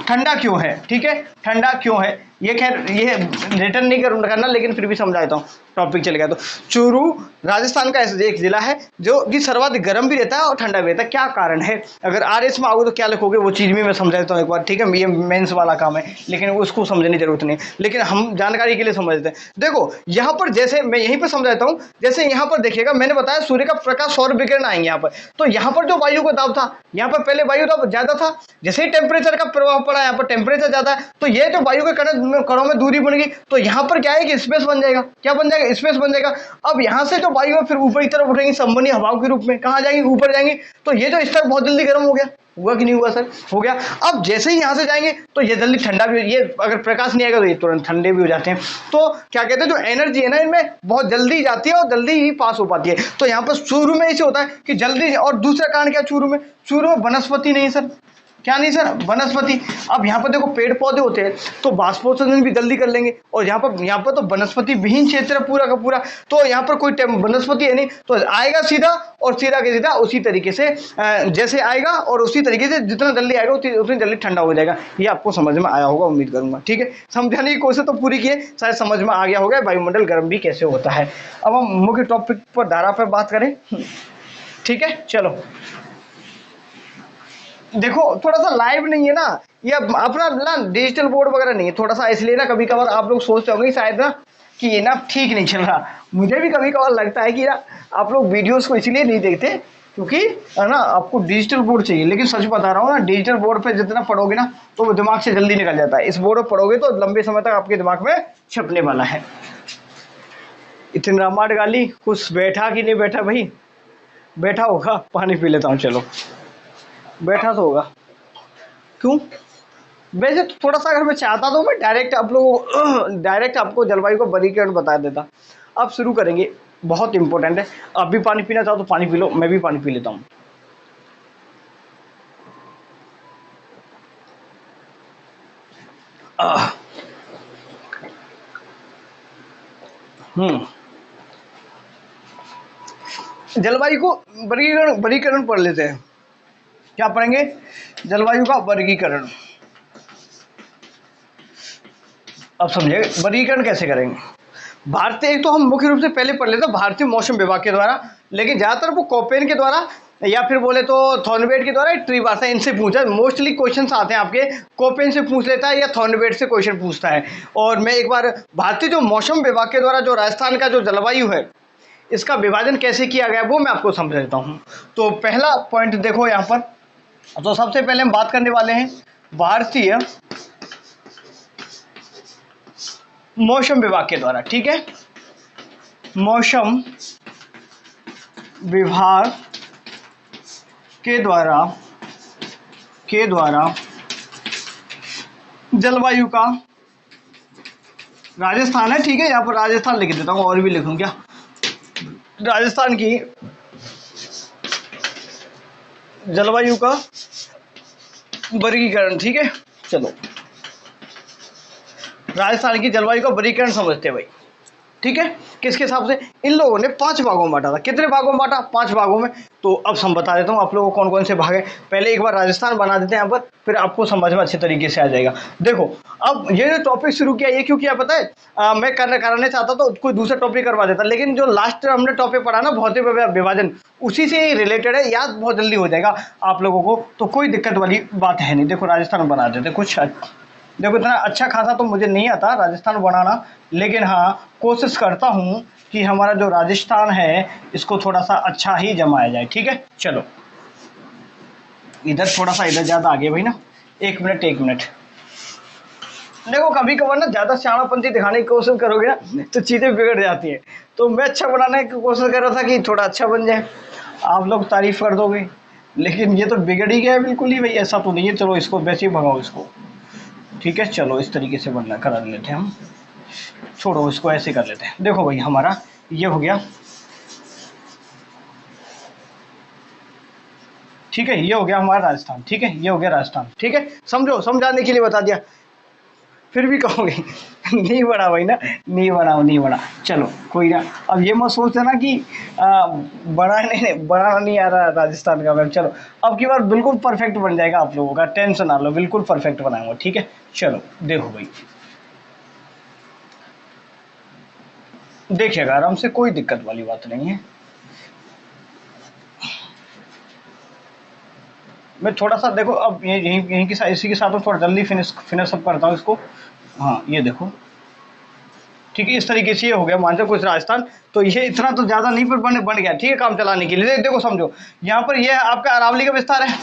Speaker 1: ठंडा क्यों है, ठीक है, ठंडा क्यों है, ये खैर ये रिटर्न नहीं करना, लेकिन फिर भी समझा देता हूँ, टॉपिक चल गया तो। चूरू राजस्थान का ऐसा एक जिला है जो कि सर्वाधिक गर्म भी रहता है और ठंडा भी रहता है। क्या कारण है? अगर आरएस में आओगे तो क्या लिखोगे वो चीज़ भी मैं समझा देता हूँ एक बार, ठीक है। ये मेंस वाला काम है, लेकिन उसको समझने की जरूरत नहीं, लेकिन हम जानकारी के लिए समझ लेते हैं। देखो यहाँ पर जैसे मैं यहीं पर समझाता हूँ, जैसे यहाँ पर देखिएगा मैंने बताया सूर्य का प्रकाश सौर विकिरण आएंगे यहाँ पर, तो यहाँ पर जो वायु का दाब था, यहाँ पर पहले वायु दाब ज्यादा था, जैसे ही टेम्परेचर का प्रभाव पड़ा यहाँ पर टेम्परेचर ज्यादा है, तो ये जो वायु के कणों में दूरी बन गई, तो यहाँ पर क्या है कि स्पेस बन जाएगा। क्या बन जाएगा? स्पेस बन जाएगा। अब यहाँ से जो वायु है फिर ऊपर की तरफ उठेंगी संवहनी हवाओं के रूप में, कहाँ जाएंगी? ऊपर जाएंगी। तो ये जो स्तर बहुत जल्दी गर्म हो गया, हुआ कि नहीं हुआ सर? हो गया। अब जैसे ही यहाँ से जाएंगे तो ये जल्दी ठंडा भी, ये अगर प्रकाश नहीं आएगा तो ये तुरंत ठंडे भी हो जाते हैं। तो क्या कहते हैं, जो एनर्जी है ना इनमें बहुत जल्दी जाती है और जल्दी ही पास हो पाती है। तो यहाँ पर चूरू में ऐसे होता है कि जल्दी, और दूसरा कारण क्या चूरू में? चूरू में वनस्पति नहीं सर। क्या नहीं सर? वनस्पति। अब यहाँ पर देखो पेड़ पौधे होते हैं तो बाष्पोत्सर्जन भी जल्दी कर लेंगे, और यहाँ पर तो वनस्पति विहीन क्षेत्र है पूरा का पूरा, तो यहाँ पर कोई वनस्पति है नहीं, तो आएगा सीधा और सीधा के सीधा उसी तरीके से जैसे आएगा और उसी तरीके से जितना जल्दी आएगा उतनी जल्दी ठंडा हो जाएगा। ये आपको समझ में आया होगा उम्मीद करूंगा, ठीक है। समझाने की कोशिश तो पूरी की है, शायद समझ में आ गया होगा वायुमंडल गर्म भी कैसे होता है। अब हम मुख्य टॉपिक पर धारा पर बात करें, ठीक है। चलो देखो थोड़ा सा लाइव नहीं है ना, ये अपना ना डिजिटल बोर्ड वगैरह नहीं है, थोड़ा सा इसलिए ना कभी कभार आप लोग सोचते होंगे शायद ना कि ये ना ठीक नहीं चल रहा। मुझे भी कभी कभार लगता है कि ना आप लोग वीडियोस को इसलिए नहीं देखते क्योंकि है ना आपको डिजिटल बोर्ड चाहिए, लेकिन सच बता रहा हूँ ना, डिजिटल बोर्ड पे जितना पढ़ोगे ना तो वो दिमाग से जल्दी निकल जाता है। इस बोर्ड पर पढ़ोगे तो लंबे समय तक आपके दिमाग में छपने वाला है। इतनी रामायण गाली, कुछ बैठा कि नहीं बैठा? भाई बैठा होगा, पानी पी लेता हूँ। चलो बैठा तो होगा, क्यों? वैसे तो थोड़ा सा अगर मैं चाहता तो मैं डायरेक्ट आपको जलवायु का वर्गीकरण बता देता। अब शुरू करेंगे, बहुत इंपॉर्टेंट है। आप भी पानी पीना चाहो तो पानी पी लो, मैं भी पानी पी लेता हूँ। जलवायु को वर्गीकरण पढ़ लेते हैं। क्या पढ़ेंगे? जलवायु का वर्गीकरण। अब समझिए वर्गीकरण कैसे करेंगे। भारतीय, एक तो हम मुख्य रूप से पहले पढ़ लेते हैं भारतीय मौसम विभाग के द्वारा, लेकिन ज्यादातर वो कोपेन के द्वारा या फिर बोले तो थॉर्नवेट के द्वारा, ट्रीवासा, इनसे पूछा मोस्टली क्वेश्चंस आते हैं आपके। कोपेन से पूछ लेता है या थॉर्नवेट से क्वेश्चन पूछता है। और मैं एक बार भारतीय जो मौसम विभाग के द्वारा जो राजस्थान का जो जलवायु है इसका विभाजन कैसे किया गया वो मैं आपको समझ देता हूँ। तो पहला पॉइंट देखो यहाँ पर, तो सबसे पहले हम बात करने वाले हैं भारतीय मौसम विभाग के द्वारा, ठीक है। मौसम विभाग के द्वारा जलवायु का, राजस्थान है, ठीक है, यहाँ पर राजस्थान लिख देता हूँ, और भी लिखूं क्या? राजस्थान की जलवायु का वर्गीकरण, ठीक है। चलो राजस्थान की जलवायु का वर्गीकरण समझते हैं भाई, ठीक है। किसके हिसाब से? इन लोगों ने 5 भागों में बांटा था। कितने भागों में बांटा? 5 भागों में। तो अब हम बता देता हूँ आप लोगों को कौन कौन से भाग है। पहले एक बार राजस्थान बना देते हैं यहाँ पर, फिर आपको समझ में अच्छे तरीके से आ जाएगा। देखो अब ये जो टॉपिक शुरू किया ये क्यों किया पता है? मैं कराने चाहता तो कोई दूसरा टॉपिक करवा देता, लेकिन जो लास्ट हमने टॉपिक पढ़ा ना भौतिक विभाजन, उसी से ही रिलेटेड है, याद बहुत जल्दी हो जाएगा आप लोगों को, तो कोई दिक्कत वाली बात है नहीं। देखो राजस्थान बना देते कुछ, देखो इतना अच्छा खासा तो मुझे नहीं आता राजस्थान बनाना, लेकिन हाँ कोशिश करता हूँ कि हमारा जो राजस्थान है इसको थोड़ा सा अच्छा ही जमाया जाए, ठीक है। चलो इधर थोड़ा सा, इधर ज़्यादा आगे भाई ना, एक मिनट। देखो कभी कभार ना ज़्यादा श्याणापंथी दिखाने की कोशिश करोगे ना तो चीज़ें बिगड़ जाती है। तो मैं अच्छा बनाने की कोशिश कर रहा था कि थोड़ा अच्छा बन जाए, आप लोग तारीफ कर दोगे, लेकिन ये तो बिगड़ ही गया बिल्कुल ही भाई, ऐसा तो नहीं है। चलो इसको वैसे ही भगाओ इसको, ठीक है। चलो इस तरीके से बनना करा लेते हैं हम, छोड़ो इसको ऐसे कर लेते हैं। देखो भाई हमारा ये हो गया, ठीक है, ये हो गया हमारा राजस्थान, ठीक है, ये हो गया राजस्थान, ठीक है। समझो, समझाने के लिए बता दिया, फिर भी कहोगे नहीं बना भाई ना, नहीं बना। चलो कोई ना, अब ये मत सोचते ना कि बनाना नहीं आ रहा राजस्थान का मैम। चलो अब की बार बिल्कुल परफेक्ट बन जाएगा आप लोगों का, टेंशन ना लो, बिल्कुल परफेक्ट बनाऊंगा, ठीक है। चलो देखो भाई देखिएगा आराम से, कोई दिक्कत वाली बात नहीं है। मैं थोड़ा सा देखो अब ये यहीं यहीं के साथ इसी के साथ मैं थोड़ा जल्दी फिनिश अप करता हूँ इसको। हाँ ये देखो, ठीक है, इस तरीके से ये हो गया मानसर कुछ राजस्थान। तो ये इतना तो ज़्यादा नहीं पर बन गया, ठीक है, काम चलाने के लिए। देखो समझो, यहाँ पर ये आपका अरावली का विस्तार है।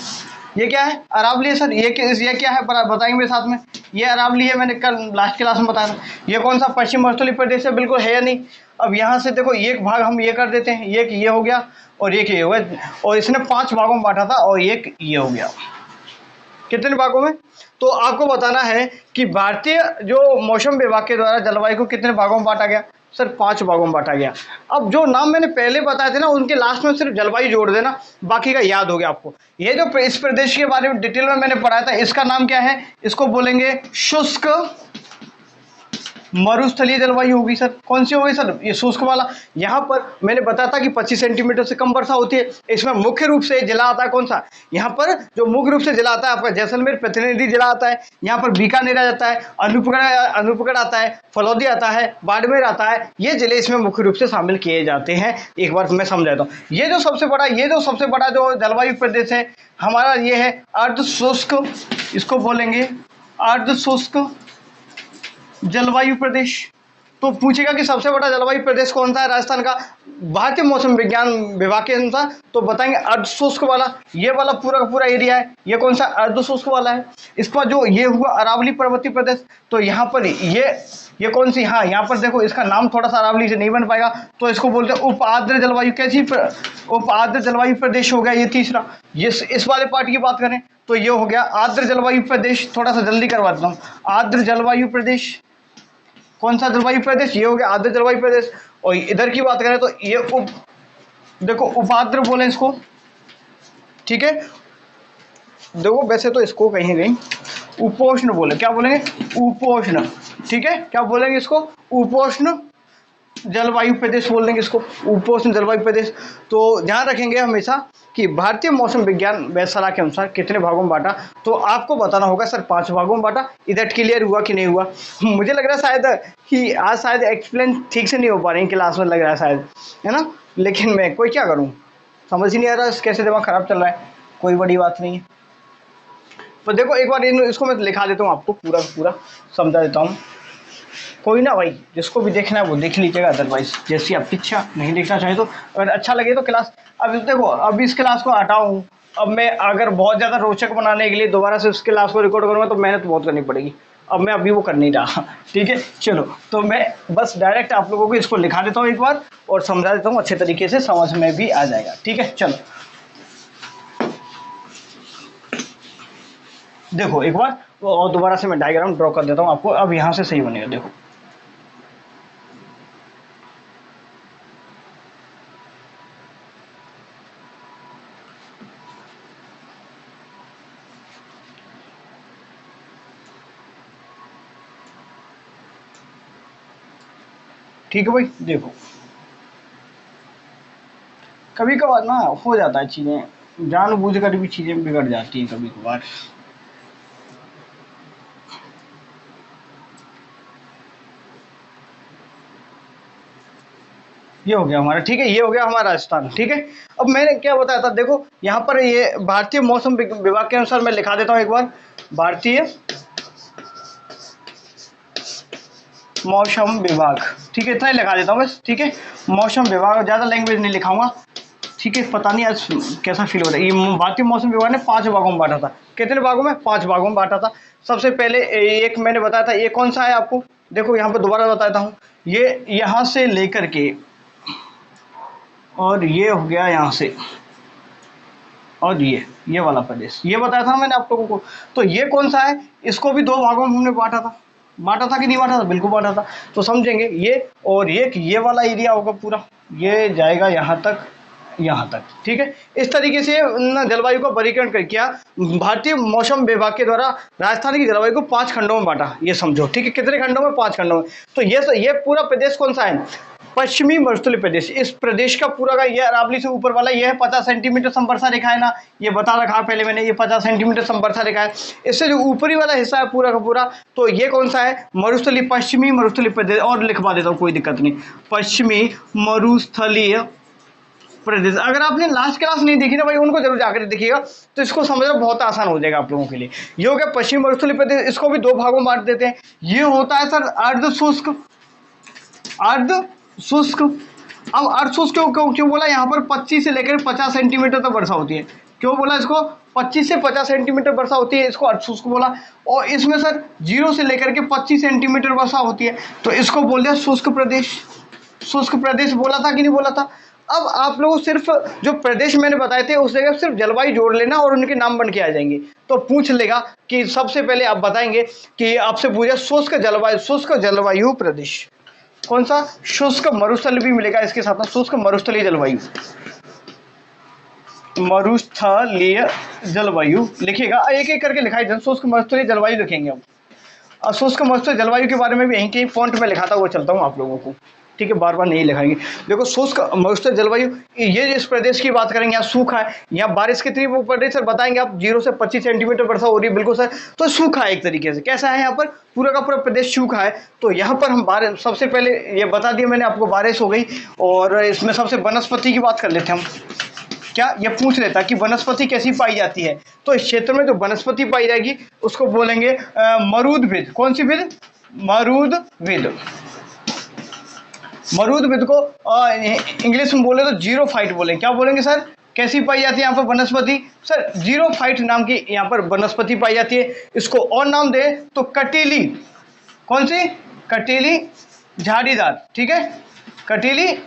Speaker 1: ये क्या है? अरावली है सर। ये क्या है बताएंगे मेरे साथ में। ये अरावली है, मैंने कल लास्ट क्लास में बताया था। ये कौन सा? पश्चिम उत्तरी प्रदेश है, बिल्कुल है या नहीं। अब यहाँ से देखो एक भाग हम ये कर देते हैं, एक ये हो गया और एक ये हो गया, और इसने 5 भागों में बांटा था और एक ये हो गया। कितने भागों में? तो आपको बताना है कि भारतीय जो मौसम विभाग के द्वारा जलवायु को कितने भागों में बांटा गया? सर 5 भागों में बांटा गया। अब जो नाम मैंने पहले बताए थे ना, उनके लास्ट में सिर्फ जलवायु जोड़ देना, बाकी का याद हो गया आपको। ये जो इस प्रदेश के बारे में डिटेल में मैंने पढ़ाया था, इसका नाम क्या है? इसको बोलेंगे शुष्क मरुस्थलीय जलवायु होगी। सर कौन सी होगी सर? ये शुष्क वाला। यहाँ पर मैंने बताया था कि 25 सेंटीमीटर से कम वर्षा होती है। इसमें मुख्य रूप से जिला आता है कौन सा? यहाँ पर जो मुख्य रूप से जिला आता है आपका जैसलमेर प्रतिनिधि जिला आता है, यहाँ पर बीकानेर आ जाता है, अनूपगढ़ आता है, फलौदी आता है, बाड़मेर आता है। ये जिले इसमें मुख्य रूप से शामिल किए जाते हैं। एक बार मैं समझाता हूँ। ये जो सबसे बड़ा जो जलवायु प्रदेश है हमारा, ये है अर्ध शुष्क, इसको बोलेंगे अर्ध शुष्क जलवायु प्रदेश। तो पूछेगा कि सबसे बड़ा जलवायु प्रदेश कौन सा है राजस्थान का? भारतीय मौसम विज्ञान विभाग के अनुसार तो बताएंगे अर्ध शुष्क वाला। ये वाला पूरा का पूरा एरिया है, ये कौन सा? अर्ध शुष्क वाला है। इसका जो ये हुआ अरावली पर्वतीय प्रदेश, तो यहाँ पर ये कौन सी? हाँ यहाँ पर देखो, इसका नाम थोड़ा सा अरावली से नहीं बन पाएगा, तो इसको बोलते हैं उप आर्द्र जलवायु। कैसी? उप आर्द्र जलवायु प्रदेश हो गया ये तीसरा। ये इस वाले पार्ट की बात करें तो ये हो गया आर्द्र जलवायु प्रदेश। थोड़ा सा जल्दी करवा देता हूँ। आर्द्र जलवायु प्रदेश, कौन सा जलवायु प्रदेश? ये हो गया आर्द्र जलवायु प्रदेश। और इधर की बात करें तो ये देखो उपाद्र बोले इसको, ठीक है। देखो वैसे तो इसको कहीं उपोष्ण बोले, क्या बोलेंगे? उपोष्ण, ठीक है। क्या बोलेंगे इसको? उपोष्ण जलवायु प्रदेश बोल देंगे इसको, उपोष्ण जलवायु प्रदेश। तो ध्यान रखेंगे हमेशा कि भारतीय मौसम विज्ञान वेधशाला के अनुसार कितने भागों में बांटा, तो आपको बताना होगा सर 5 भागों में बांटा। इधर क्लियर हुआ कि नहीं हुआ? मुझे लग रहा है शायद कि आज शायद एक्सप्लेन ठीक से नहीं हो पा रही क्लास में, लग रहा है शायद, है ना। लेकिन मैं कोई क्या करूँ, समझ ही नहीं आ रहा कैसे दिमाग खराब चल रहा है। कोई बड़ी बात नहीं है। तो देखो एक बार इसको मैं लिखा देता हूँ, आपको पूरा समझा देता हूँ। कोई ना भाई, जिसको भी देखना है वो देख लीजिएगा, अदरवाइज जैसी आपकी इच्छा। नहीं देखना चाहे तो अगर अच्छा लगे तो क्लास। अब देखो, अब इस क्लास को हटाऊँ, अब मैं अगर बहुत ज़्यादा रोचक बनाने के लिए दोबारा से उस क्लास को रिकॉर्ड करूँगा तो मेहनत बहुत करनी पड़ेगी। अब मैं अभी वो कर नहीं रहा, ठीक है। चलो, तो मैं बस डायरेक्ट आप लोगों को इसको लिखा देता हूँ एक बार और समझा देता हूँ, अच्छे तरीके से समझ में भी आ जाएगा, ठीक है। चलो देखो एक बार और दोबारा से मैं डायग्राम ड्रॉ कर देता हूँ आपको, अब यहाँ से सही बनेगा। देखो ठीक है भाई, देखो कभी कभार ना हो जाता है, चीज़ें जानबूझ कर भी चीज़ें बिगड़ जाती हैं कभी कभार। ये हो गया हमारा, ठीक है। ये हो गया हमारा राजस्थान, ठीक है। अब मैंने क्या बताया था, देखो यहाँ पर ये भारतीय मौसम विभाग के अनुसार मैं लिखा देता हूँ एक बार, भारतीय मौसम विभाग, ठीक है। इतना ही लिखा देता हूँ बस, ठीक है। मौसम विभाग, ज़्यादा लैंग्वेज नहीं लिखाऊंगा, ठीक है। पता नहीं आज कैसा फील हो रहा है। ये भारतीय मौसम विभाग ने 5 भागों में बांटा था। कितने भागों में? 5 भागों में बांटा था। सबसे पहले एक मैंने बताया था, ये कौन सा है आपको, देखो यहाँ पर दोबारा बताता हूँ। ये यहाँ से लेकर के और ये हो गया यहाँ से, और ये वाला प्रदेश, ये बताया था मैंने आप लोगों को। तो ये कौन सा है? इसको भी 2 भागों में हमने बांटा था कि नहीं बांटा था? बिल्कुल बांटा था। तो समझेंगे ये, और ये वाला एरिया होगा पूरा, ये जाएगा यहाँ तक, यहाँ तक, ठीक है। इस तरीके से जलवायु का वर्गीकरण किया भारतीय मौसम विभाग के द्वारा। राजस्थान की जलवायु को 5 खंडों में बांटा, ये समझो, ठीक है। कितने खंडों में? 5 खंडों में। तो ये पूरा प्रदेश कौन सा है? पश्चिमी मरुस्थलीय प्रदेश। इस प्रदेश का पूरा का ये अरावली से ऊपर वाला ये है 50 सेंटीमीटर समवर्षा रेखा है ना, ये बता रखा है पहले मैंने, ये 50 सेंटीमीटर समवर्षा रेखा है। इससे जो ऊपरी वाला हिस्सा है पूरा का पूरा, तो ये कौन सा है? मरुस्थलीय, पश्चिमी मरुस्थलीय प्रदेश। और लिखवा देता हूँ, कोई दिक्कत नहीं, पश्चिमी मरुस्थलीय प्रदेश। अगर आपने लास्ट क्लास नहीं देखी ना भाई, उनको जरूर जाकर देखिएगा, तो इसको समझना बहुत आसान हो जाएगा आप लोगों के लिए। ये हो गया पश्चिमी मरुस्थलीय प्रदेश। इसको भी 2 भागों में बांट देते हैं। ये होता है सर अर्ध शुष्क, अर्ध शुष्क। अब अर्ध शुष्क क्यों बोला? यहाँ पर 25 से लेकर 50 सेंटीमीटर तक वर्षा होती है। क्यों बोला इसको? 25 से 50 सेंटीमीटर वर्षा होती है, इसको अर्ध शुष्क बोला। और इसमें सर 0 से लेकर के 25 सेंटीमीटर वर्षा होती है, तो इसको बोल दिया शुष्क प्रदेश। शुष्क प्रदेश बोला था कि नहीं बोला था? अब आप लोग सिर्फ जो प्रदेश मैंने बताए थे उस जगह सिर्फ जलवायु जोड़ लेना और उनके नाम बन के आ जाएंगे। तो पूछ लेगा कि सबसे पहले आप बताएंगे कि आपसे पूछा शुष्क जलवायु प्रदेश कौन सा? शुष्क मरुस्थलीय भी मिलेगा इसके साथ में, शुष्क मरुस्थलीय जलवायु, मरुस्थलीय जलवायु लिखिएगा, एक एक करके लिखाई। शुष्क मरुस्थलीय जलवायु लिखेंगे हम। और शुष्क मरुस्थलीय जलवायु के बारे में भी यहीं के फॉन्ट में लिखाता हुआ चलता हूँ आप लोगों को, ठीक है, बार बार नहीं लिखाएंगे। देखो शुष्क मरुस्थलीय जलवायु, ये इस प्रदेश की बात करेंगे, यहाँ सूखा है, यहाँ बारिश कितनी पड़ रही है सर बताएंगे आप? 0 से 25 सेंटीमीटर वर्षा हो रही है, बिल्कुल सर। तो सूखा है एक तरीके से। कैसा है? यहाँ पर पूरा का पूरा प्रदेश सूखा है। तो यहाँ पर हम बारिश, सबसे पहले ये बता दिया मैंने आपको, बारिश हो गई। और इसमें सबसे वनस्पति की बात कर लेते हैं हम। क्या ये पूछ लेता कि वनस्पति कैसी पाई जाती है? तो इस क्षेत्र में जो वनस्पति पाई जाएगी उसको बोलेंगे मरूदभिद। कौन सी विध? मरूदभिद। मरूदभिद को इंग्लिश में बोले तो जीरोफाइट बोलेंगे। क्या बोलेंगे सर? कैसी पाई जाती है यहाँ पर वनस्पति? सर जीरोफाइट नाम की यहाँ पर वनस्पति पाई जाती है। इसको और नाम दे तो कटीली। कौन सी? कटीली झाड़ीदार, ठीक है, कटीली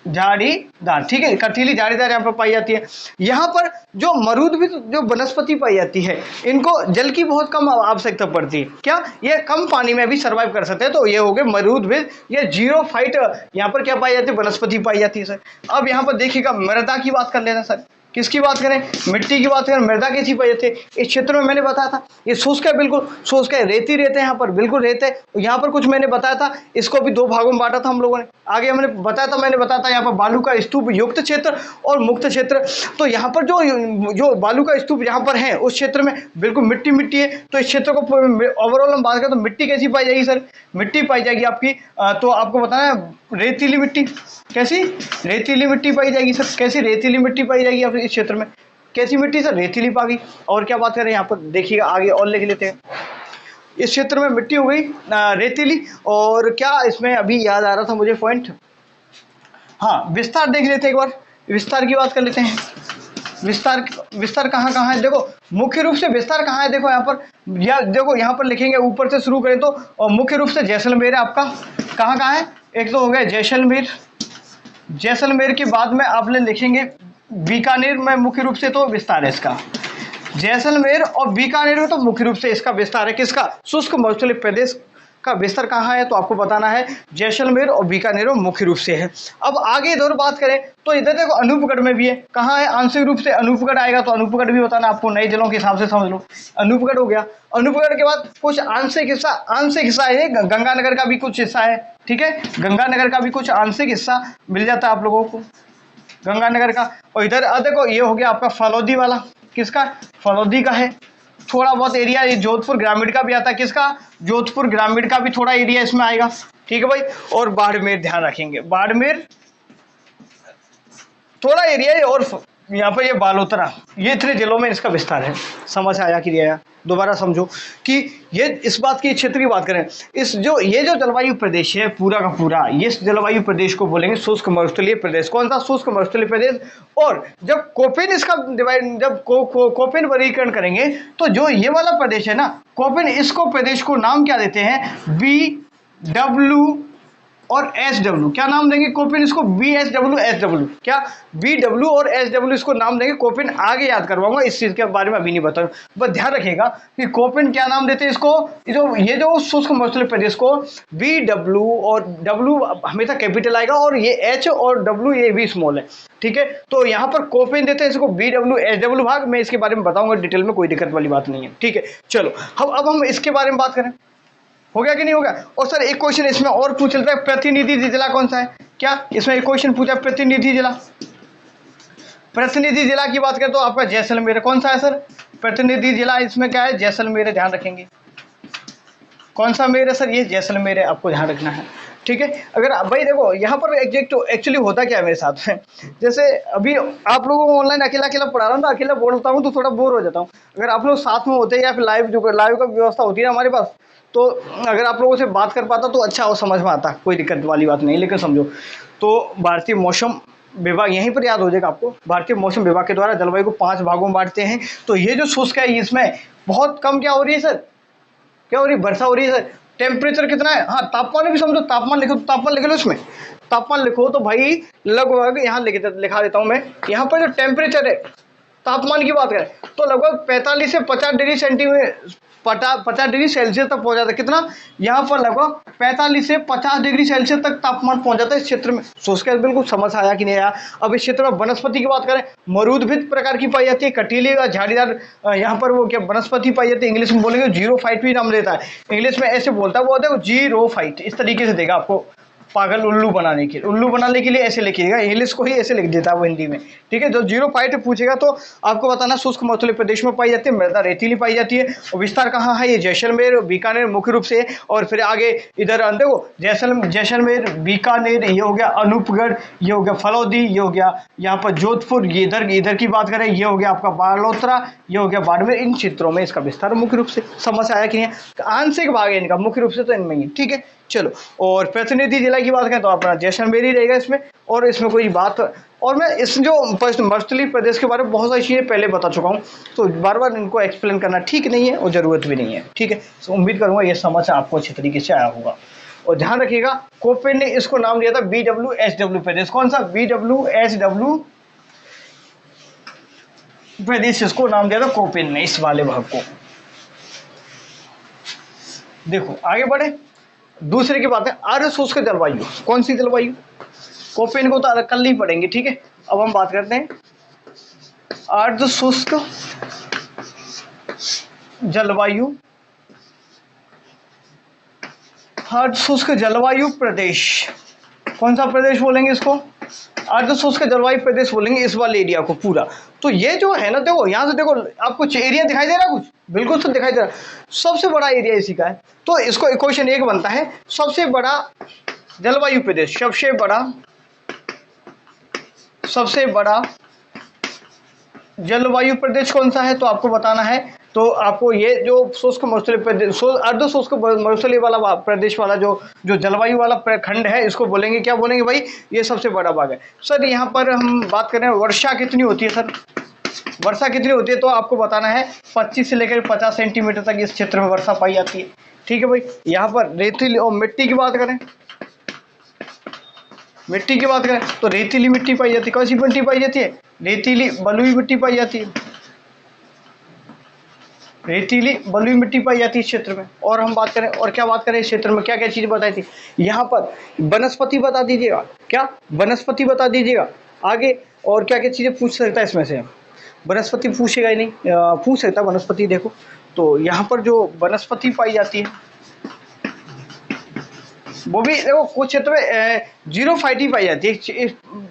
Speaker 1: झाड़ीदार, ठीक है, कटीली झाड़ीदार यहाँ पर पाई जाती है। यहाँ पर जो मरूदभिद जो वनस्पति पाई जाती है, इनको जल की बहुत कम आवश्यकता पड़ती है। क्या? ये कम पानी में भी सर्वाइव कर सकते हैं। तो ये हो गए मरूदभिद, ये जीरोफाइट यहाँ पर क्या पाई जाती है? वनस्पति पाई जाती है सर। अब यहाँ पर देखिएगा मृदा की बात कर लेना सर। किसकी बात करें? मिट्टी की बात करें। मृदा कैसी पाई जाती है? इस क्षेत्र में मैंने बताया था ये शुष्क है, बिल्कुल शुष्क है, रेती रहते हैं यहाँ पर, बिल्कुल रेत है। यहाँ पर कुछ मैंने बताया था, इसको भी 2 भागों में बांटा था हम लोगों ने। आगे मैंने बताया था यहाँ पर बालू का स्तूप युक्त क्षेत्र और मुक्त क्षेत्र। तो यहाँ पर जो बालू का स्तूप यहाँ पर है उस क्षेत्र में बिल्कुल मिट्टी है। तो इस क्षेत्र को ओवरऑल हम बात करें तो मिट्टी कैसी पाई जाएगी सर? मिट्टी पाई जाएगी आपकी, तो आपको बताना है रेतीली मिट्टी। कैसी? रेतीली मिट्टी पाई जाएगी सर। कैसी? रेतीली मिट्टी पाई जाएगी आप इस क्षेत्र में। कैसी मिट्टी सर? रेतीली पागी। और क्या बात करें यहाँ पर देखिएगा, आगे और लिख लेते हैं। इस क्षेत्र में मिट्टी हो गई रेतीली। और क्या इसमें अभी याद आ रहा था मुझे पॉइंट, हाँ विस्तार देख लेते हैं एक बार, विस्तार की बात कर लेते हैं। विस्तार कहाँ है? देखो मुख्य रूप से विस्तार कहाँ है? देखो यहाँ पर, या देखो यहाँ पर लिखेंगे, ऊपर से शुरू करें तो मुख्य रूप से जैसलमेर है आपका। कहाँ है? एक तो हो गया जैसलमेर, जैसलमेर के बाद में आपने लिखेंगे बीकानेर में मुख्य रूप से तो विस्तार है इसका। जैसलमेर और बीकानेर में तो मुख्य रूप से इसका विस्तार है। किसका? शुष्क मरुस्थलीय प्रदेश का विस्तार कहाँ है? तो आपको बताना है जैसलमेर और बीकानेर में मुख्य रूप से है। अब आगे इधर बात करें तो इधर देखो अनूपगढ़ में भी है। कहाँ है? आंशिक रूप से अनूपगढ़ आएगा, तो अनूपगढ़ भी बताना आपको, नए जिलों के हिसाब से समझ लो। अनूपगढ़ हो गया। अनूपगढ़ के बाद कुछ आंशिक हिस्सा है, गंगानगर का भी कुछ हिस्सा है, ठीक है, गंगानगर का भी कुछ आंशिक हिस्सा मिल जाता है आप लोगों को, गंगानगर का। और इधर देखो ये हो गया आपका फलौदी वाला। किसका? फलौदी का है। थोड़ा बहुत एरिया ये जोधपुर ग्रामीण का भी आता है। किसका? जोधपुर ग्रामीण का भी थोड़ा एरिया इसमें आएगा, ठीक है भाई। और बाड़मेर ध्यान रखेंगे, बाड़मेर थोड़ा एरिया है। और यहाँ पर ये बालोतरा, ये इतने जिलों में इसका विस्तार है। समझ आया कि नहीं आया? दोबारा समझो कि ये इस बात की क्षेत्र की बात करें, ये जो जलवायु प्रदेश है पूरा का पूरा, ये जलवायु प्रदेश को बोलेंगे शुष्क मरुस्थलीय प्रदेश। कौन सा? शुष्क मरुस्थलीय प्रदेश। और जब कोपेन इसका डिवाइड, जब कोपेन वर्गीकरण करेंगे तो जो ये वाला प्रदेश है ना, कोपेन, इसको प्रदेश को नाम क्या देते हैं? BW और एस डब्ल्यू, क्या नाम देंगे कोपिन इसको, B S W S W, क्या बी डब्ल्यू और एस डब्ल्यू इसको नाम देंगे कोपिन। आगे याद करवाऊंगा, इस चीज के बारे में अभी नहीं बताऊँ, बस ध्यान रखिएगा कि कोपिन क्या नाम देते हैं इसको, ये जो शुष्क मरुस्थलीय प्रदेश को बी डब्ल्यू, और डब्ल्यू हमेशा कैपिटल आएगा और ये एच और डब्ल्यू ये भी स्मॉल है, ठीक है। तो यहाँ पर कोपिन देते हैं इसको बी डब्ल्यू एस डब्ल्यू भाग, मैं इसके बारे में बताऊंगा डिटेल में, कोई दिक्कत वाली बात नहीं है, ठीक है। चलो अब हम इसके बारे में बात करें, हो गया कि नहीं हो गया। और सर एक क्वेश्चन इसमें और पूछ लेता है, प्रतिनिधि जिला कौन सा है, क्या इसमें एक क्वेश्चन पूछा प्रतिनिधि जिला, प्रतिनिधि जिला की बात करें तो आपका जैसलमेर कौन सा है सर, प्रतिनिधि जिला इसमें क्या है, जैसलमेर, ध्यान रखेंगे कौन सा मेर है सर, ये जैसलमेर है, आपको ध्यान रखना है, ठीक है। अगर भाई देखो यहाँ पर एग्जैक्ट एक्चुअली होता क्या है मेरे साथ में, जैसे अभी आप लोगों को ऑनलाइन अकेला अकेला पढ़ा रहा हूँ ना, अकेला बोलता हूँ तो थोड़ा बोर हो जाता हूँ। अगर आप लोग साथ में होते हैं या फिर लाइव का व्यवस्था होती है हमारे पास, तो अगर आप लोगों से बात कर पाता तो अच्छा हो, समझ में आता, कोई दिक्कत वाली बात नहीं। लेकिन समझो तो भारतीय मौसम विभाग, यहीं पर याद हो जाएगा आपको, भारतीय मौसम विभाग के द्वारा जलवायु को 5 भागों में बांटते हैं। तो ये जो शुष्क है इसमें बहुत कम क्या हो रही है सर, क्या हो रही है, वर्षा हो रही है सर। टेम्परेचर कितना है, हाँ तापमान भी समझो, तापमान लिखो, तापमान लिख लो, इसमें तापमान लिखो तो भाई लगभग यहाँ लिखा देता हूँ मैं, यहाँ पर जो टेम्परेचर है तापमान की बात करें तो लगभग 45 से 50 डिग्री सेंटीमीटर 50 डिग्री सेल्सियस तक पहुंच जाता है। कितना, यहाँ पर लगभग 45 से 50 डिग्री सेल्सियस तक तापमान पहुंच जाता है इस क्षेत्र में। सोच के बिल्कुल समझ आया कि नहीं आया। अब इस क्षेत्र में वनस्पति की बात करें, मरूदभित प्रकार की पाई जाती है, कटीली या झाड़ीदार, यहाँ पर वो क्या वनस्पति पाई जाती है, इंग्लिश में बोलेंगे जीरोफाइट भी नाम देता है, इंग्लिश में ऐसे बोलता है वो होता है जीरोफाइट, इस तरीके से देगा आपको, पागल उल्लू बनाने के लिए ऐसे लिखिएगा, इंग्लिश को ही ऐसे लिख देता है वो हिंदी में, ठीक है। जो 0 पूछेगा तो आपको बताना शुष्क मरुस्थलीय प्रदेश में पाई जाती है, मृदा रेतीली पाई जाती है। और विस्तार कहाँ है, ये जैसलमेर बीकानेर मुख्य रूप से, और फिर आगे इधर देखो जैसलमेर बीकानेर, ये हो गया अनूपगढ़, ये हो गया फलौदी, ये हो गया यहाँ पर जोधपुर, ये इधर की बात करें ये हो गया आपका बालोतरा, ये हो गया बाड़मेर। इन क्षेत्रों में इसका विस्तार मुख्य रूप से, समझ आया कि नहीं, आंशिक भाग है इनका, मुख्य रूप से तो इनमें ही, ठीक है। चलो और प्रतिनिधि जिला की बात करें तो अपना जैसलमेर ही रहेगा इसमें, और इसमें कोई बात, और मैं इस जो मरुस्थलीय प्रदेश के बारे में बहुत सारी चीज़ें पहले बता चुका हूँ, तो बार बार इनको एक्सप्लेन करना ठीक नहीं है और ज़रूरत भी नहीं है, ठीक है। तो उम्मीद करूँगा ये समझ आपको अच्छी तरीके से आया होगा। और ध्यान रखिएगा कोपेन ने इसको नाम दिया था BWSW प्रदेश, कौन सा, BWSW प्रदेश इसको नाम दिया था कोपेन ने, इस वाले भाग को। देखो आगे बढ़े, दूसरे की बात है अर्ध शुष्क जलवायु, कौन सी जलवायु, कोपेन को तो कल नहीं पढ़ेंगे, ठीक है। अब हम बात करते हैं अर्ध शुष्क जलवायु, अर्ध शुष्क जलवायु प्रदेश, कौन सा प्रदेश बोलेंगे इसको, अर्ध शुष्क जलवायु प्रदेश बोलेंगे इस वाले एरिया को पूरा। तो ये जो है ना, देखो यहाँ से देखो आपको एरिया दिखाई दे रहा है, कुछ बिल्कुल तो दिखाई दे रहा है, सबसे बड़ा एरिया इसी का है। तो इसको इक्वेशन 1 बनता है, सबसे बड़ा जलवायु प्रदेश, सबसे बड़ा जलवायु प्रदेश कौन सा है, तो आपको बताना है। तो आपको ये जो शुष्क मरुस्थलीय प्रदेश, अर्ध शुष्क मरुस्थलीय वाला प्रदेश वाला जो जलवायु वाला खंड है, इसको बोलेंगे, क्या बोलेंगे भाई, ये सबसे बड़ा भाग है। सर यहाँ पर हम बात करें वर्षा कितनी होती है, सर वर्षा कितनी होती है, तो आपको बताना है 25 से लेकर 50 सेंटीमीटर तक इस क्षेत्र में वर्षा पाई जाती है, ठीक है भाई। यहाँ पर रेतीली और मिट्टी की बात करें, तो रेतीली मिट्टी पाई जाती है, कौन सी मिट्टी पाई जाती है, रेतीली बलुई मिट्टी पाई जाती है, रेतीली बलुई मिट्टी पाई जाती है इस क्षेत्र में। और हम बात करें, और क्या बात करें, इस क्षेत्र में क्या क्या चीज़ बताई थी, यहाँ पर वनस्पति बता दीजिएगा, क्या वनस्पति बता दीजिएगा आगे, और क्या क्या चीज़ें पूछ सकता है इसमें से, वनस्पति पूछेगा ही नहीं, पूछ सकता वनस्पति। देखो तो यहाँ पर जो वनस्पति पाई जाती है वो भी देखो कुछ क्षेत्र में जीरोफाइट ही पाई जाती है,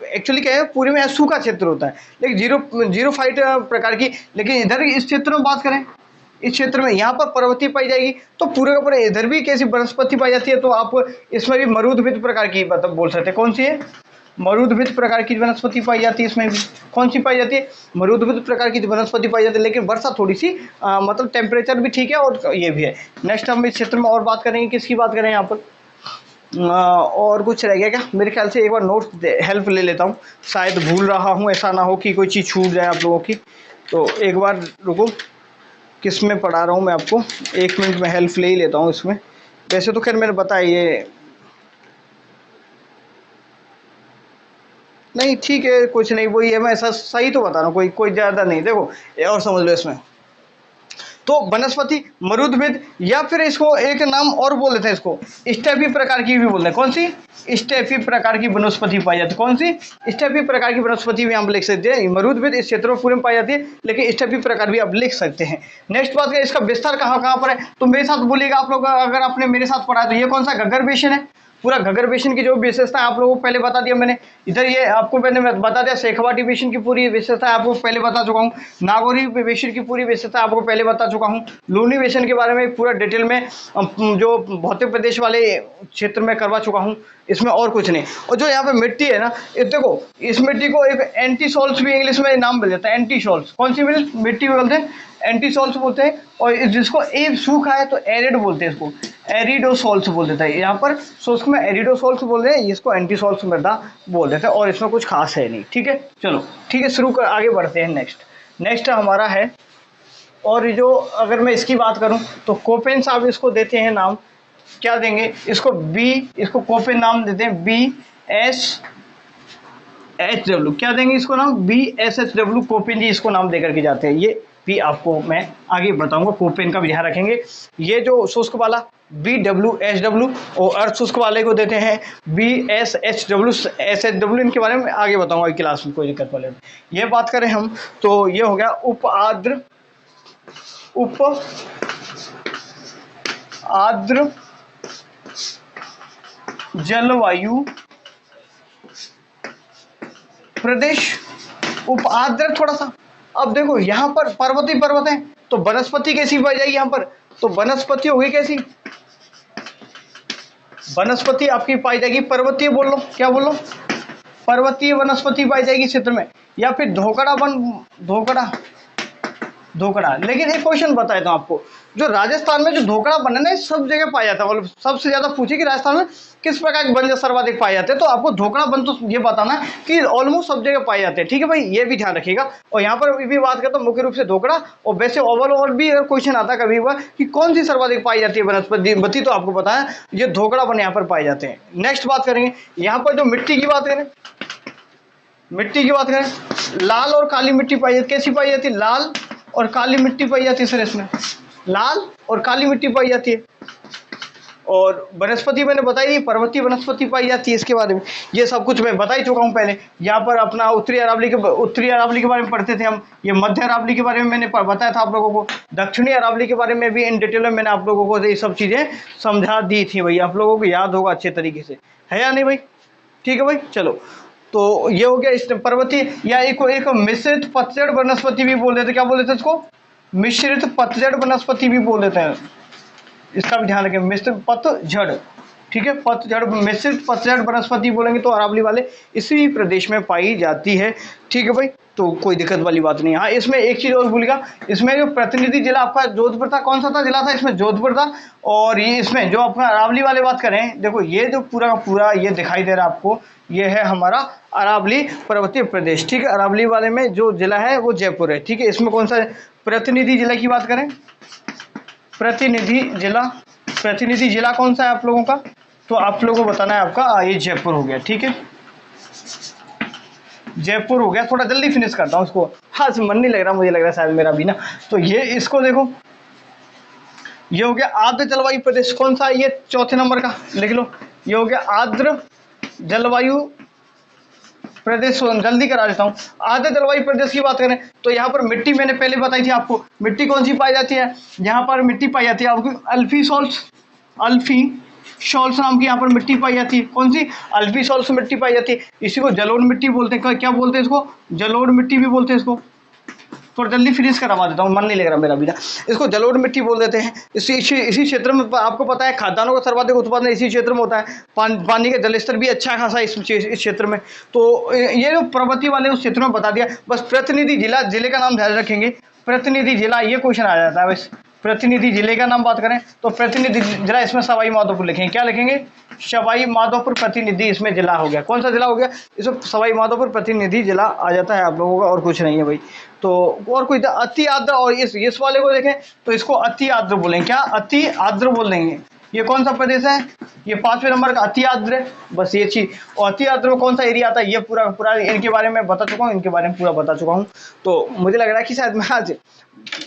Speaker 1: एक्चुअली क्या है पूरे में सूखा क्षेत्र होता है, लेकिन जीरोफाइट प्रकार की। लेकिन इधर इस क्षेत्र में बात करें, इस क्षेत्र में यहाँ पर पर्वतीय पाई जाएगी, तो पूरे का पूरा इधर भी कैसी वनस्पति पाई जाती है, तो आप इसमें भी मरूदभित प्रकार की मतलब बोल सकते हैं, कौन सी है, मरूदभित प्रकार की वनस्पति पाई जाती है, इसमें भी कौन सी पाई जाती है, मरूदभित प्रकार की वनस्पति पाई जाती है। लेकिन वर्षा थोड़ी सी मतलब टेम्परेचर भी ठीक है और ये भी है। नेक्स्ट हम इस क्षेत्र में और बात करेंगे, किसकी बात करें यहाँ पर, और कुछ रह गया क्या, मेरे ख्याल से एक बार नोट हेल्प ले लेता हूँ, शायद भूल रहा हूँ, ऐसा ना हो कि कोई चीज़ छूट जाए आप लोगों की। तो एक बार रुको, किस में पढ़ा रहा हूँ मैं आपको, 1 मिनट में हेल्प ले ही लेता हूँ इसमें। वैसे तो खैर मैंने बताया ये नहीं ठीक है, कुछ नहीं, वही है, मैं ऐसा सही तो बता रहा हूँ, कोई कोई ज़्यादा नहीं। देखो ये और समझ लो इसमें, तो वनस्पति मरुद्भिद, या फिर इसको एक नाम और बोल देते हैं, इसको स्टेपी प्रकार की भी बोलते हैं। कौन सी? स्टेपी प्रकार की वनस्पति पाई जाती है। कौन सी? स्टेपी प्रकार की वनस्पति भी हम लिख सकते हैं। मरुद्भिद इस क्षेत्र में पूरे में पाई जाती है, लेकिन स्टेपी प्रकार भी आप लिख सकते हैं। नेक्स्ट बात करें, इसका विस्तार कहाँ कहाँ पर है, तो मेरे साथ बोलिएगा आप लोग, अगर आपने मेरे साथ पढ़ा है तो ये कौन सा घग्गर बेसिन है। पूरा घग्गर बेसिन की जो विशेषता है आप लोगों को पहले बता दिया मैंने। इधर ये आपको मैंने बता दिया, शेखावाटी बेसिन की पूरी विशेषता आपको पहले बता चुका हूँ। नागौरी बेसिन की पूरी विशेषता आपको पहले बता चुका हूँ। लूनी बेसिन के बारे में पूरा डिटेल में जो भौतिक प्रदेश वाले क्षेत्र में करवा चुका हूँ। इसमें और कुछ नहीं। और जो यहाँ पे मिट्टी है ना, ये देखो, इस मिट्टी को एक एंटी सॉल्ट्स भी इंग्लिश में नाम मिल जाता है, एंटी सॉल्ट्स। कौन सी मिट्टी को बोलते हैं? एंटी सॉल्ट्स बोलते हैं। और जिसको ए सूखा है तो एरिड बोलते हैं, इसको एरिडोसॉल्स बोल देता है। यहाँ पर शुष्क में एरिडोसॉल्स बोल रहे हैं, इसको एंटीसॉल्स मृदा बोल देते हैं। और इसमें कुछ खास है नहीं। ठीक है, चलो ठीक है, शुरू कर, आगे बढ़ते हैं। नेक्स्ट हमारा है, और जो अगर मैं इसकी बात करूं तो कोपेन साहब इसको देते हैं नाम, क्या देंगे इसको? इसको कोपेन नाम देते हैं BSHW। क्या देंगे इसको नाम? BSHW, कोपेन जी इसको नाम देकर के जाते हैं। ये भी आपको मैं आगे बताऊंगा, कोपेन का भी ध्यान रखेंगे। ये जो शुष्क वाला BWSW, और अर्ध शुष्क वाले को देते हैं BSHW। इनके बारे में आगे बताऊंगा क्लास में, कोई दिक्कत वाले। ये बात करें हम तो ये हो गया उप आर्द्र जलवायु प्रदेश। उप आर्द्र थोड़ा सा, अब देखो यहाँ पर पर्वत है, तो वनस्पति कैसी पाई जाएगी यहाँ पर? तो वनस्पति होगी कैसी? वनस्पति आपकी पाई जाएगी पर्वतीय, बोल लो, क्या बोल लो? पर्वतीय वनस्पति पाई जाएगी क्षेत्र में, या फिर धोकड़ा। लेकिन एक क्वेश्चन बताया था आपको, जो राजस्थान में जो धोकड़ा बना है ना, सब जगह पाया जाता है। मतलब सबसे ज्यादा पूछे कि राजस्थान में किस प्रकार के वन सर्वाधिक पाए जाते हैं, तो आपको धोकड़ा वन तो ये बताना है कि ऑलमोस्ट सब जगह पाए जाते हैं। ठीक है भाई, ये भी ध्यान रखिएगा। और यहाँ पर भी बात करता हूँ मुख्य रूप से धोकड़ा, और वैसे ओवरऑल भी अगर क्वेश्चन आता कभी हुआ कि कौन सी सर्वाधिक पाई जाती है वनस्पति, तो आपको पता है ये धोकड़ा वन यहाँ पर पाए जाते हैं। नेक्स्ट बात करेंगे, यहाँ पर जो मिट्टी की बात करें, लाल और काली मिट्टी पाई जाती है। कैसी पाई जाती है? लाल और काली मिट्टी पाई जाती है सर, इसमें लाल और काली मिट्टी पाई जाती है। और वनस्पति मैंने बताई, पर्वतीय वनस्पति पाई जाती है, इसके बारे में ये सब कुछ मैं बता ही चुका हूँ पहले। यहाँ पर अपना उत्तरी अरावली के बारे में पढ़ते थे हम, ये मध्य अरावली के बारे में मैंने बताया था आप लोगों को, दक्षिणी अरावली के बारे में भी इन डिटेल में मैंने आप लोगों को ये सब चीज़ें समझा दी थी भाई, आप लोगों को याद होगा अच्छे तरीके से, है या नहीं भाई? ठीक है भाई, चलो। तो ये हो गया इस पर्वतीय, या एक मिश्रित पतझड़ वनस्पति भी बोल देते हैं। क्या बोल देते हैं इसको? मिश्रित पतझड़ वनस्पति भी बोल देते हैं, इसका भी ध्यान रखें, मिश्रित पतझड़। ठीक है, पतझड़, मिश्रित पतझड़ वनस्पति बोलेंगे तो अरावली वाले इसी प्रदेश में पाई जाती है। ठीक है भाई, तो कोई दिक्कत वाली बात नहीं। हाँ, इसमें एक चीज़ और भूलिएगा, इसमें जो प्रतिनिधि जिला आपका जोधपुर था, कौन सा था जिला था इसमें? जोधपुर था। और ये इसमें जो अपना अरावली वाले बात करें, देखो ये जो पूरा का पूरा ये दिखाई दे रहा है आपको, ये है हमारा अरावली पर्वतीय प्रदेश। ठीक है, अरावली वाले में जो जिला है वो जयपुर है। ठीक है, इसमें कौन सा प्रतिनिधि जिला की बात करें, प्रतिनिधि जिला कौन सा है आप लोगों का? तो आप लोगों को बताना है आपका, ये जयपुर हो गया। ठीक है, जयपुर हो गया। थोड़ा जल्दी फिनिश करता हूँ इसको, हाँ मन नहीं लग रहा, मुझे लग रहा है शायद मेरा भी ना। तो ये इसको देखो, ये हो गया आर्द्र जलवायु प्रदेश। कौन सा? ये चौथे नंबर का लिख लो, ये हो गया आर्द्र जलवायु प्रदेश। जल्दी करा देता हूँ। आर्द्र जलवायु प्रदेश की बात करें तो यहाँ पर मिट्टी मैंने पहले बताई थी आपको, मिट्टी कौन सी पाई जाती है? यहाँ पर मिट्टी पाई जाती है आपकी अल्फी सॉल्ट्स नाम की यहाँ पर मिट्टी पाई जाती है। कौन सी? अल्फी सॉल्ट्स मिट्टी पाई जाती है। इसी को जलोढ़ मिट्टी बोलते हैं। क्या बोलते हैं इसको? जलोढ़ मिट्टी भी बोलते हैं इसको। थोड़ा जल्दी फिनिश करवा देता हूँ, मन नहीं लग रहा मेरा भी ना। इसको जलोढ़ मिट्टी बोल देते हैं। इसी क्षेत्र में आपको पता है खाद्यान्नों का सर्वाधिक उत्पादन इसी क्षेत्र में होता है। पानी का जलस्तर भी अच्छा खासा इस क्षेत्र में। तो ये जो पर्वतीय वाले उस क्षेत्र में बता दिया। बस प्रतिनिधि जिले का नाम ध्यान रखेंगे, प्रतिनिधि जिला, ये क्वेश्चन आ जाता है बस। प्रतिनिधि जिले का नाम बात करें तो प्रतिनिधि जिला, इसमें सवाई माधोपुर लिखेंगे। क्या लिखेंगे? सवाई माधोपुर प्रतिनिधि इसमें जिला हो गया। कौन सा जिला हो गया? इसमें सवाई माधोपुर प्रतिनिधि जिला आ जाता है आप लोगों का, और कुछ नहीं है भाई। तो और कोई अति आर्द्र, और इस वाले को देखें तो इसको अति आर्द्र बोलेंगे। क्या? अति आर्द्र बोल देंगे। ये कौन सा प्रदेश है, ये 5वें नंबर का अति आर्द्र है। बस ये चीज, और अति आर्द्र में कौन सा एरिया आता है, ये पूरा पूरा इनके बारे में बता चुका हूँ, इनके बारे में पूरा बता चुका हूँ। तो मुझे लग रहा है कि शायद मैं आज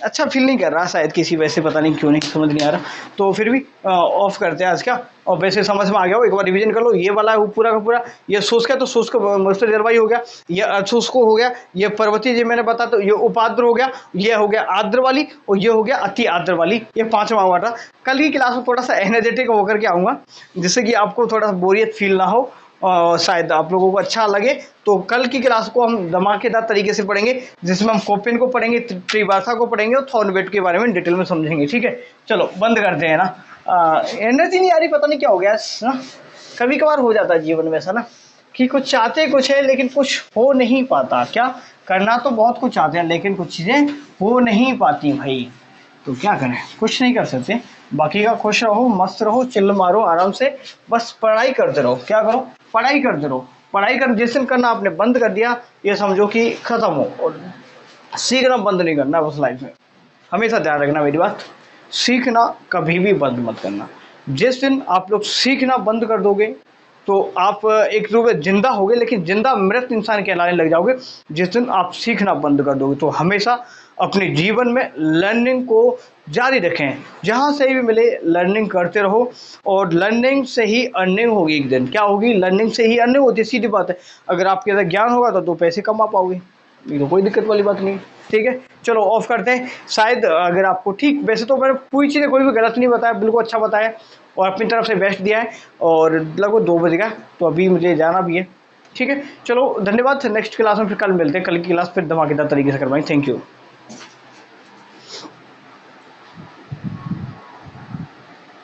Speaker 1: अच्छा फील नहीं कर रहा, शायद किसी वजह से, पता नहीं क्यों, नहीं समझ नहीं आ रहा। तो फिर भी ऑफ करते हैं आज का, और वैसे समझ में आ गया हो, एक बार रिवीजन कर लो। ये वाला है वो पूरा का पूरा, ये शुष्क है तो शुष्क मौसमी जलवायु हो गया, ये अशुष्क हो गया, ये पर्वतीय जो मैंने बता, तो ये उपाद्र हो गया, ये हो गया आर्द्र वाली, और ये हो गया अति आर्द्र वाली। ये 5वां हुआ था। कल की क्लास में थोड़ा सा एनर्जेटिक होकर के आऊँगा, जिससे कि आपको थोड़ा सा बोरियत फील ना हो, और शायद आप लोगों को अच्छा लगे। तो कल की क्लास को हम धमाकेदार तरीके से पढ़ेंगे, जिसमें हम कोपेन को पढ़ेंगे, त्रिभाषा को पढ़ेंगे, और थॉर्नवेट के बारे में डिटेल में समझेंगे। ठीक है, चलो बंद करते हैं ना। एनर्जी नहीं आ रही, पता नहीं क्या हो गया ना, कभी कभार हो जाता है जीवन में ऐसा ना, कि कुछ चाहते कुछ है लेकिन कुछ हो नहीं पाता। क्या करना तो बहुत कुछ चाहते हैं, लेकिन कुछ चीज़ें हो नहीं पाती भाई। तो क्या करें, कुछ नहीं कर सकते। बाकी का खुश रहो, मस्त रहो, चिल्ल मारो आराम से, बस पढ़ाई करते रहो। क्या करो, पढ़ाई करते रहो। पढ़ाई कर जिस दिन करना आपने बंद कर दिया, ये समझो कि खत्म हो। और सीखना बंद नहीं करना बस लाइफ में, हमेशा ध्यान रखना मेरी बात, सीखना कभी भी बंद मत करना। जिस दिन आप लोग सीखना बंद कर दोगे, तो आप एक रूप में जिंदा होगे, लेकिन जिंदा मृत इंसान कहलाने लग जाओगे जिस दिन आप सीखना बंद कर दोगे। तो हमेशा अपने जीवन में लर्निंग को जारी रखें, जहाँ से भी मिले लर्निंग करते रहो, और लर्निंग से ही अर्निंग होगी। एक दिन क्या होगी, लर्निंग से ही अर्निंग होती है, सीधी बात है। अगर आपके अंदर ज्ञान होगा तो 2 पैसे कमा पाओगे, ये तो कोई दिक्कत वाली बात नहीं। ठीक है, चलो ऑफ करते हैं। शायद अगर आपको ठीक, वैसे तो मैंने पूरी चीज़ें कोई भी गलत नहीं बताया, बिल्कुल अच्छा बताया, और अपनी तरफ से बेस्ट दिया है। और लगभग 2 बज गया, तो अभी मुझे जाना भी है। ठीक है, चलो धन्यवाद। नेक्स्ट क्लास में फिर कल मिलते हैं, कल की क्लास फिर धमाकेदार तरीके से करवाएंगे। Thank you.